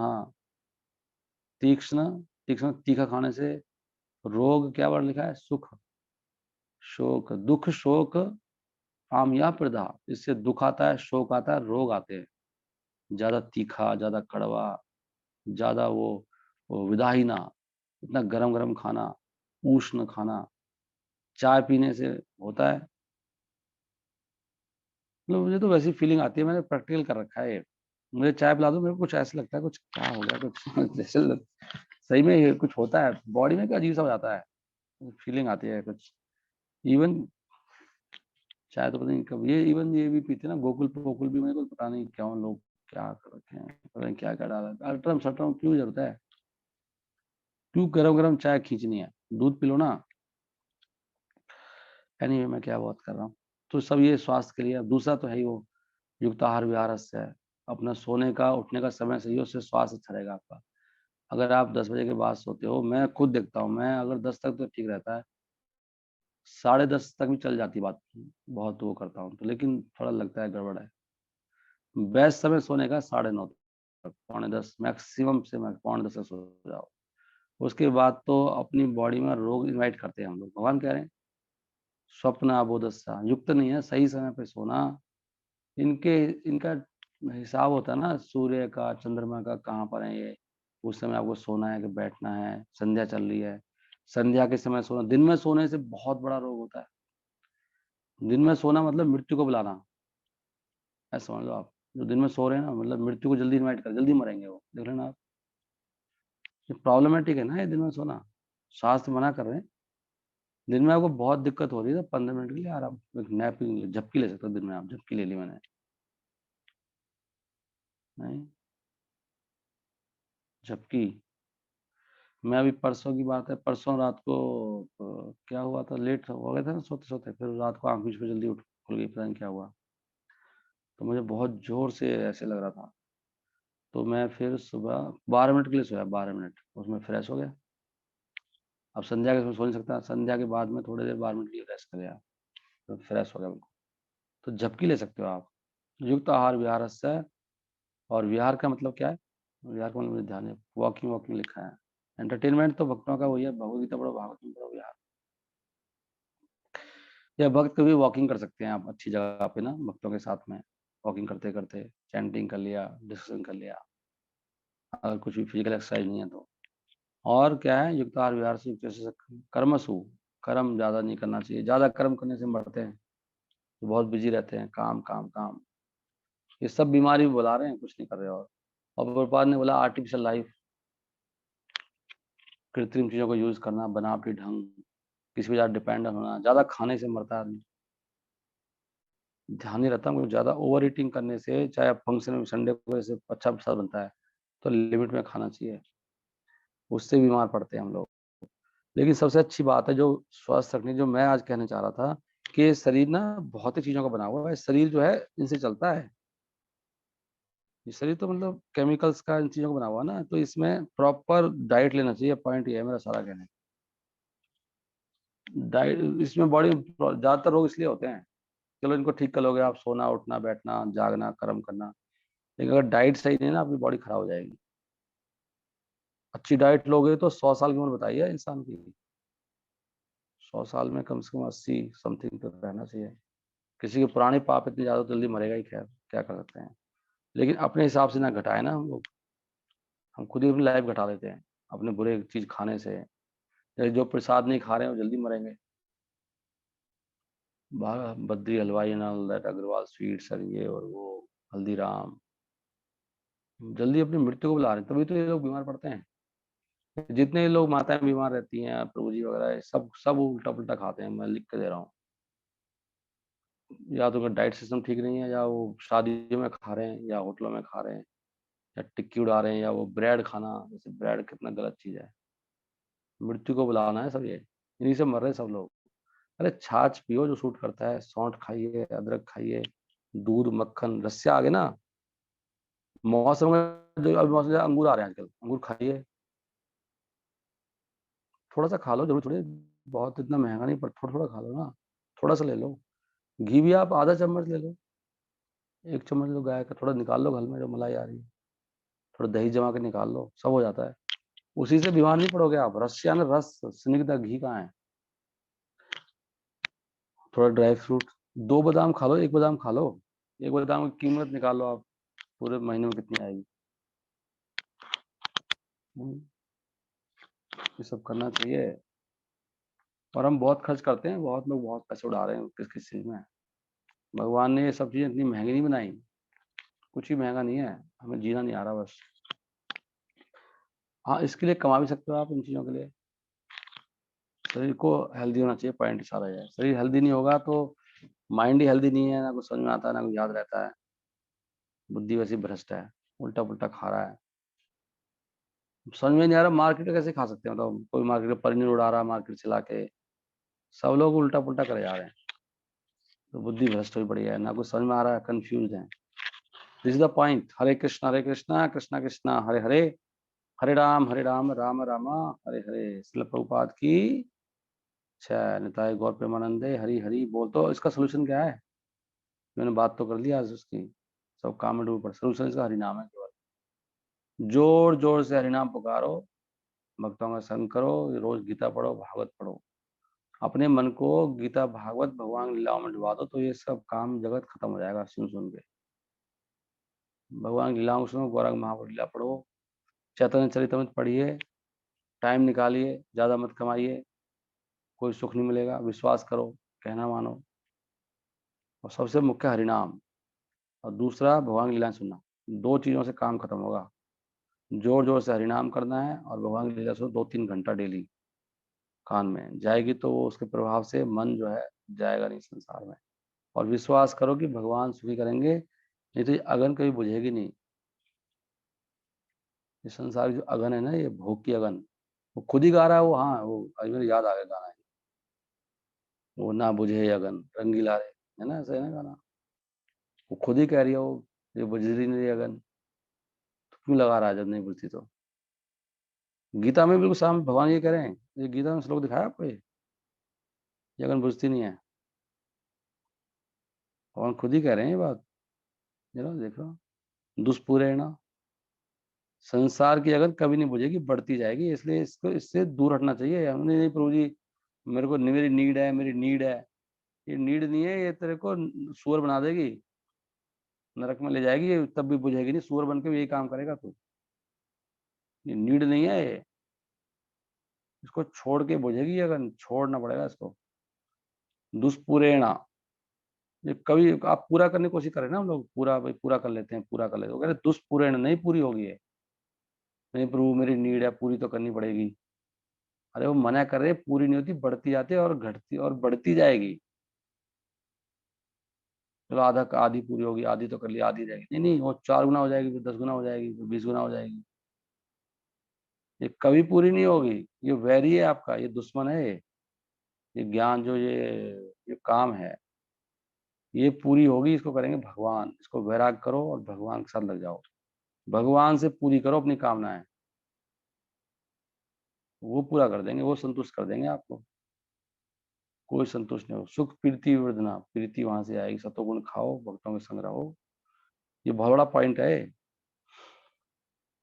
तीक्ष्ण, तीक्ष्ण तीखा खाने से रोग, क्या वर्ड लिखा है? सुख, शोक, दुख शोक आमिया प्रदा, इससे दुख आता है, शोक आता है, रोग आते हैं। ज्यादा तीखा, ज्यादा कड़वा, ज्यादा वो विदाहीना, इतना गरम गरम खाना, उष्ण खाना, चाय पीने से होता है। मतलब मुझे तो वैसी फीलिंग आती है, मैंने प्रैक्टिकल कर रखा है ये। मुझे चाय पिला दो, मेरे को कुछ ऐसा लगता है कुछ क्या हो गया, कुछ जैसे सही में ये कुछ होता है बॉडी में, क्या अजीब सा हो जाता है, फीलिंग आती है कुछ। इवन चाय तो पता नहीं कब, ये इवन ये भी पीते हैं ना, गोकुल पोकुल भी, मेरे को पता नहीं क्यों लोग क्या कर रखे हैं, पता नहीं क्या क्या डाला है। अल्ट्रम सल्ट्रम क्यों जरूरत है? क्यों गरम गरम चाय खींचनी है? दूध पी लो ना। एनीवे, मैं क्या बात कर रहा हूँ। तो सब ये स्वास्थ्य के लिए। दूसरा तो है ही वो युक्त आहार विहार से है, अपना सोने का उठने का समय सही हो, उससे स्वास्थ्य अच्छा रहेगा आपका। अगर आप 10 बजे के बाद सोते हो, मैं खुद देखता हूँ, मैं अगर 10 तक तो ठीक रहता है, 10:30 तक भी चल जाती बात, बहुत वो करता हूँ तो, लेकिन थोड़ा लगता है गड़बड़ है। बेस्ट समय सोने का 9:30 तक, 9:45 मैक्सिमम से मैक्स 9:45 तक सो जाओ। उसके बाद तो अपनी बॉडी में रोग इन्वाइट करते हैं हम लोग। भगवान कह रहे हैं स्वप्न अबोधस्सा, युक्त नहीं है, सही समय पे सोना। इनके इनका हिसाब होता है ना, सूर्य का, चंद्रमा का, कहाँ पर है ये, उस समय आपको सोना है कि बैठना है। संध्या चल रही है, संध्या के समय सोना। दिन में सोने से बहुत बड़ा रोग होता है। दिन में सोना मतलब मृत्यु को बुलाना, ऐसा समझ लो आप। जो दिन में सो रहे हैं ना, मतलब मृत्यु को जल्दी इनवाइट कर, जल्दी मरेंगे वो, देख लेना आप। ये प्रॉब्लमेटिक है ना ये दिन में सोना, शास्त्र मना कर रहे हैं। दिन में आपको बहुत दिक्कत हो रही है तो 15 मिनट के लिए आराम, एक नैप, झपकी ले सकते हो दिन में आप। झपकी ले ली मैंने, नहीं झपकी। मैं अभी परसों की बात है, परसों रात को क्या हुआ था, लेट हो गया था ना सोते सोते, फिर रात को आंख बीच में जल्दी उठ खुल गई, पता नहीं क्या हुआ। तो मुझे बहुत जोर से ऐसे लग रहा था, तो मैं फिर सुबह 12 मिनट के लिए सोया, 12 मिनट, उसमें फ्रेश हो गया। अब संध्या के समय सो नहीं सकता, संध्या के बाद में थोड़ी देर 12 मिनट के लिए रेस्ट कर गया, तो फ्रेश हो गया बिल्कुल। तो झपकी ले सकते हो आप। युक्त आहार विहार से। और विहार का मतलब क्या है? विहार का मतलब मुझे ध्यान है, वॉकिंग, वॉकिंग लिखा है। एंटरटेनमेंट तो भक्तों का वही है, भगवत गीता पढ़ो, भागवत पढ़ो, विहार। या भक्त कभी वॉकिंग कर सकते हैं आप अच्छी जगह पे ना, भक्तों के साथ में वॉकिंग करते करते, चैंटिंग कर लिया, डिस्कशन कर लिया, अगर कुछ भी फिजिकल एक्सरसाइज नहीं है तो। और क्या है, युक्त आहार विहार से युक्त, जैसे कर्मसु, कर्म ज्यादा नहीं करना चाहिए, ज्यादा कर्म करने से हम बढ़ते हैं। जो बहुत बिजी रहते हैं, काम काम काम, ये सब बीमारी बुला रहे हैं, कुछ नहीं कर रहे। और प्रभुपाद ने बोला आर्टिफिशियल लाइफ, कृत्रिम चीजों को यूज करना, बनावटी ढंग, किसी पे ज्यादा डिपेंडेंट होना, ज्यादा खाने से मरता है आदमी। ध्यान नहीं रहता हमको, ज्यादा ओवर ईटिंग करने से, चाहे फंक्शन में संडे को जैसे अच्छा प्रसाद बनता है तो लिमिट में खाना चाहिए, उससे बीमार पड़ते हैं हम लोग। लेकिन सबसे अच्छी बात है जो स्वस्थ रखने, जो मैं आज कहना चाह रहा था, कि शरीर ना भौतिक चीजों का बना हुआ है, शरीर जो है इनसे चलता है। ये शरीर तो मतलब केमिकल्स का, इन चीजों का बना हुआ है ना, तो इसमें प्रॉपर डाइट लेना चाहिए। पॉइंट ये है मेरा सारा कहना। डाइट, इसमें बॉडी ज्यादातर रोग इसलिए होते हैं, चलो इनको ठीक कर लोगे आप, सोना उठना बैठना जागना कर्म करना, लेकिन अगर डाइट सही नहीं है ना, आपकी बॉडी खराब हो जाएगी। अच्छी डाइट लोगे तो 100 साल की उम्र बताइए इंसान की, 100 साल में कम से कम 80 समथिंग तो रहना चाहिए। किसी के पुराने पाप इतनी ज्यादा जल्दी मरेगा ही, खैर क्या कर सकते हैं। लेकिन अपने हिसाब से ना घटाए ना हम लोग, हम खुद ही अपनी लाइफ घटा देते हैं अपने बुरे चीज खाने से। जो प्रसाद नहीं खा रहे हैं वो जल्दी मरेंगे। Badri Halwai and all that, Agarwal sweets और ये और वो, हल्दीराम, जल्दी अपनी मृत्यु को बुला रहे हैं, तभी तो ये लोग बीमार पड़ते हैं। जितने लोग माताएं बीमार रहती हैं, प्रभु जी वगैरह, सब सब उल्टा पुल्टा खाते हैं, मैं लिख के दे रहा हूँ। या तो उनका डाइट सिस्टम ठीक नहीं है, या वो शादियों में खा रहे हैं, या होटलों में खा रहे हैं, या टिक्की उड़ा रहे हैं, या वो ब्रेड खाना, जैसे ब्रेड कितना गलत चीज है। मृत्यु को बुलाना है सब ये, इन्हीं से मर रहे हैं सब लोग। अरे छाछ पियो जो सूट करता है, सौंठ खाइए, अदरक खाइए, दूध मक्खन, रस्से आ गए ना मौसम में, जो अभी मौसम में अंगूर आ रहे हैं आजकल, अंगूर खाइए, थोड़ा सा खा लो, जरूर थोड़ी, बहुत इतना महंगा नहीं, पर थोड़ा थोड़ा खा लो ना, थोड़ा सा ले लो। घी भी आप आधा चम्मच ले लो, 1 चम्मच लो गाय का, थोड़ा निकाल लो घर में जो मलाई आ रही है, थोड़ा दही जमा के निकाल लो, सब हो जाता है। उसी से बीमार नहीं पड़ोगे आप। रस यानी रस, स्निग्ध घी कहाँ है। थोड़ा ड्राई फ्रूट, 2 बादाम खा लो, 1 बादाम खा लो, 1 बादाम की कीमत निकाल लो आप, पूरे महीने में कितनी आएगी। हम्म, ये सब करना चाहिए। और हम बहुत खर्च करते हैं, बहुत लोग बहुत पैसे उड़ा रहे हैं किस किस चीज में। भगवान ने ये सब चीजें इतनी महंगी नहीं बनाई, कुछ ही महंगा नहीं है, हमें जीना नहीं आ रहा बस। हाँ, इसके लिए कमा भी सकते हो आप इन चीजों के लिए। शरीर को हेल्दी होना चाहिए, पॉइंट सारा है। शरीर हेल्दी नहीं होगा तो माइंड ही हेल्दी नहीं है, ना कुछ समझ में आता है, ना कुछ याद रहता है, बुद्धि वैसी भ्रष्ट है, उल्टा पुल्टा खा रहा है। समझ में नहीं आ रहा मार्केट कैसे खा सकते हैं, मतलब कोई मार्केट में पनीर उड़ा रहा है मार्केट चला के, सब लोग उल्टा पुल्टा करे जा रहे हैं, तो बुद्धि भ्रष्ट हुई पड़ी है, ना कुछ समझ में आ रहा है, कंफ्यूज है। This is the point. Hare Krishna Krishna Krishna Hare Hare, Hare Ram Ram Ram Hare Hare. Srila Prabhupada की जय। निताई गौर प्रेमानंदे हरि हरि बोल। तो इसका सोल्यूशन क्या है, मैंने बात तो कर ली आज उसकी, सब काम में डूब पड़े। सोल्यूशन इसका हरिनाम है केवल। जोर जोर से हरिनाम पुकारो, भक्तों का संग करो, रोज गीता पढ़ो, भागवत पढ़ो, अपने मन को गीता भागवत भगवान लीलाओं में डुबा दो, तो ये सब काम जगत खत्म हो जाएगा सुन सुन के। भगवान की लीलाओं को सुनो, गौरंग महापुर लीला पढ़ो, चैतन्य चरितमृत पढ़िए, टाइम निकालिए, ज्यादा मत कमाइए, कोई सुख नहीं मिलेगा, विश्वास करो, कहना मानो। और सबसे मुख्य हरिनाम, और दूसरा भगवान की लीला सुनना, 2 चीजों से काम खत्म होगा। जोर जोर से हरिनाम करना है, और भगवान की लीला सुनो 2-3 घंटा डेली, कान में जाएगी तो वो उसके प्रभाव से मन जो है जाएगा नहीं संसार में। और विश्वास करो कि भगवान सुखी करेंगे, नहीं तो ये अगन कभी बुझेगी नहीं। ये संसार की जो अगन है ना, ये भोग की अगन, वो खुद ही गा रहा है वो। हाँ, वो अभी मेरे याद आ गया गाना है, वो ना बुझे ये अगन रंगीला रे, है ना, ऐसा है ना गाना। वो खुद ही कह रही है वो, ये बुझ रही नहीं रही अगन, तो क्यों लगा रहा है जब नहीं बुझती तो। गीता में बिल्कुल सामने भगवान ये कह रहे हैं, ये गीता में श्लोक दिखाया आपको, ये अगन बुझती नहीं है, भगवान खुद ही कह रहे हैं ये बात। जरा देखो, दुष्पूरेण, संसार की अगर कभी नहीं बुझेगी, बढ़ती जाएगी, इसलिए इसको इससे दूर हटना चाहिए। हमने नहीं प्रभु जी, मेरे को मेरी नीड है, मेरी नीड है, ये नीड नहीं है, ये तेरे को सुअर बना देगी, नरक में ले जाएगी, ये तब भी बुझेगी नहीं, सुअर बन के भी यही काम करेगा तू। ये नीड नहीं है ये, इसको छोड़ के बुझेगी, अगर छोड़ना पड़ेगा इसको। दुष्पूरेणा, ये कभी आप पूरा करने की कोशिश करें ना, हम लोग पूरा भाई पूरा कर लेते हैं, पूरा कर लेते हैं, वो कह रहे दुष्पूर्ण नहीं पूरी होगी ये, नहीं प्रभु मेरी नीड है, पूरी तो करनी पड़ेगी। अरे वो मना कर रहे, पूरी नहीं होती, बढ़ती जाती है और घटती और बढ़ती जाएगी। चलो आधा आधी पूरी होगी, आधी तो कर ली, आधी रहेगी, नहीं नहीं वो 4 गुना हो जाएगी, फिर 10 गुना हो जाएगी, फिर 20 गुना हो जाएगी। ये कभी पूरी नहीं होगी। ये वैरी है आपका, ये दुश्मन है ये ज्ञान जो ये काम है, ये पूरी होगी, इसको करेंगे भगवान। इसको वैराग करो और भगवान के साथ लग जाओ, भगवान से पूरी करो अपनी कामनाएं, वो पूरा कर देंगे, वो संतुष्ट कर देंगे आपको। कोई संतुष्ट नहीं हो, सुख प्रीति विवर्धना, प्रीति वहां से आएगी, सतोगुण खाओ, भक्तों के संग रहो। ये बहुत बड़ा पॉइंट है।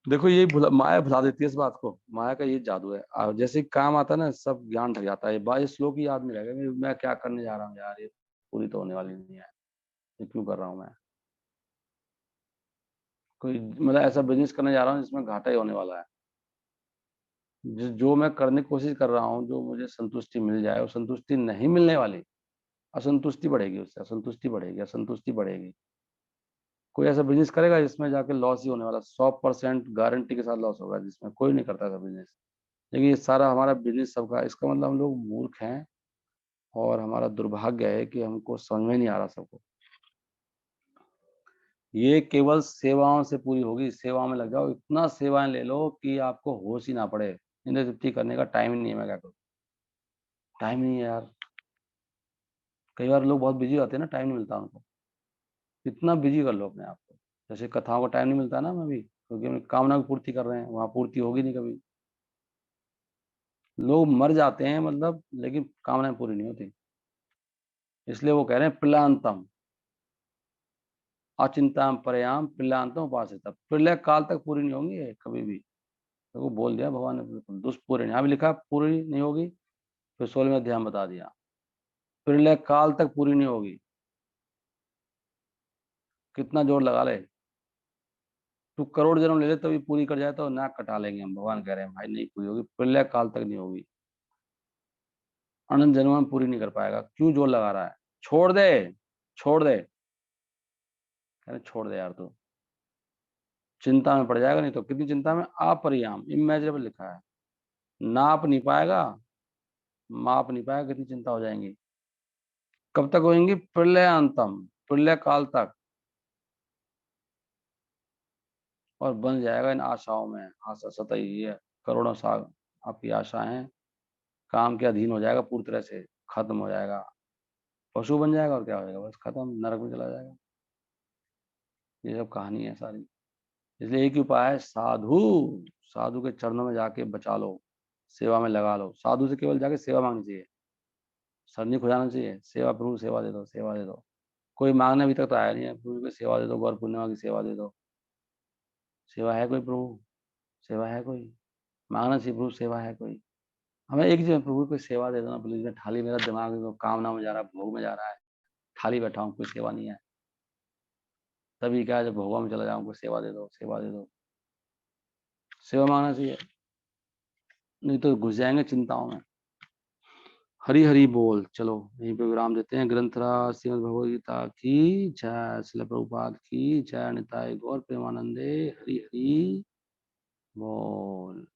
देखो ये माया भुला देती है इस बात को, माया का ये जादू है। जैसे ही काम आता है ना, सब ज्ञान ढक जाता है, बाई श्लोक ही याद नहीं रहेगा मैं क्या करने जा रहा हूँ यार, ये पूरी तो होने वाली नहीं है, ये क्यों कर रहा हूँ मैं। कोई मतलब ऐसा बिजनेस करने जा रहा हूँ जिसमें घाटा ही होने वाला है। जो मैं करने की कोशिश कर रहा हूँ, जो मुझे संतुष्टि मिल जाए, वो संतुष्टि नहीं मिलने वाली। असंतुष्टि बढ़ेगी, उससे असंतुष्टि बढ़ेगी, असंतुष्टि बढ़ेगी। कोई ऐसा बिजनेस करेगा जिसमें जाके लॉस ही होने वाला, 100% गारंटी के साथ लॉस होगा, जिसमें कोई नहीं करता ऐसा बिजनेस। लेकिन ये सारा हमारा बिजनेस सबका, इसका मतलब हम लोग मूर्ख हैं, और हमारा दुर्भाग्य है कि हमको समझ में नहीं आ रहा सबको। ये केवल सेवाओं से पूरी होगी, सेवाओं में लग जाओ, इतना सेवाएं ले लो कि आपको होश ही ना पड़े। इंद्र तृप्ति करने का टाइम ही नहीं है, मैं क्या करूँ, टाइम नहीं है यार। कई बार लोग बहुत बिजी होते हैं ना, टाइम नहीं मिलता उनको। इतना बिजी कर लो अपने आप को। जैसे कथाओं का टाइम नहीं मिलता ना, मैं भी, क्योंकि हम कामना की पूर्ति कर रहे हैं, वहां पूर्ति होगी नहीं कभी। लोग मर जाते हैं मतलब, लेकिन कामनाएं पूरी नहीं होती। इसलिए वो कह रहे हैं पिलांतम अचिंताम प्रयाम पिलांतम उपासित, प्रलय काल तक पूरी नहीं होंगी ये कभी भी। तो वो बोल दिया भगवान ने, बिल्कुल दुष्पूर्ण, यहाँ भी लिखा पूरी नहीं होगी। फिर 16वें अध्याय में बता दिया प्रलय काल तक पूरी नहीं होगी। कितना जोर लगा ले, तू करोड़ जन्म ले ले तभी पूरी कर जाए तो नाक कटा लेंगे हम। भगवान कह रहे हैं भाई नहीं पूरी होगी, प्रलय काल तक नहीं होगी, अनंत जन्म में पूरी नहीं कर पाएगा। क्यों जोर लगा रहा है, छोड़ दे, छोड़ दे, कह रहे छोड़ दे यार तू, चिंता में पड़ जाएगा। नहीं तो कितनी चिंता में, अपरियाम इमेजरेबल लिखा है, नाप नहीं पाएगा, माप नहीं पाएगा, कितनी चिंता हो जाएंगी। कब तक होंगी, प्रलय अंतम, प्रलय काल तक। और बन जाएगा इन आशाओं में, आशा सतही ये करोड़ों साल आपकी आशाएं काम के अधीन हो जाएगा, पूरी तरह से खत्म हो जाएगा, पशु बन जाएगा, और क्या हो जाएगा, बस खत्म, नरक में चला जाएगा। ये सब कहानी है सारी। इसलिए एक ही उपाय है, साधु, साधु के चरणों में जाके बचा लो, सेवा में लगा लो। साधु से केवल जाके सेवा मांगनी चाहिए, सर नहीं खुजाना चाहिए, सेवा प्रभु सेवा दे दो, सेवा दे दो। कोई मांगने अभी तक तो आया नहीं है, प्रभु को सेवा दे दो, गौर पूर्णिमा की सेवा दे दो। सेवा है कोई प्रभु, सेवा है कोई, मांगना चाहिए प्रभु, सेवा है कोई। हमें एक चीज, प्रभु कोई सेवा दे दो ना प्लीज, मैं थाली, मेरा दिमाग में कामना में जा रहा है, भोग में जा रहा है, थाली बैठा हूँ, कोई सेवा नहीं है। तभी क्या है, जब भोगवा में चला जाऊँ, कोई सेवा दे दो, सेवा दे दो। सेवा मांगना चाहिए, नहीं तो घुस जाएंगे चिंताओं में। हरी हरी बोल। चलो यहीं पे विराम देते हैं। ग्रंथराज श्रीमद् भगवद गीता की जय, श्रील प्रभुपाद की जय, निताय गौर प्रेमानंदे, हरि हरि बोल।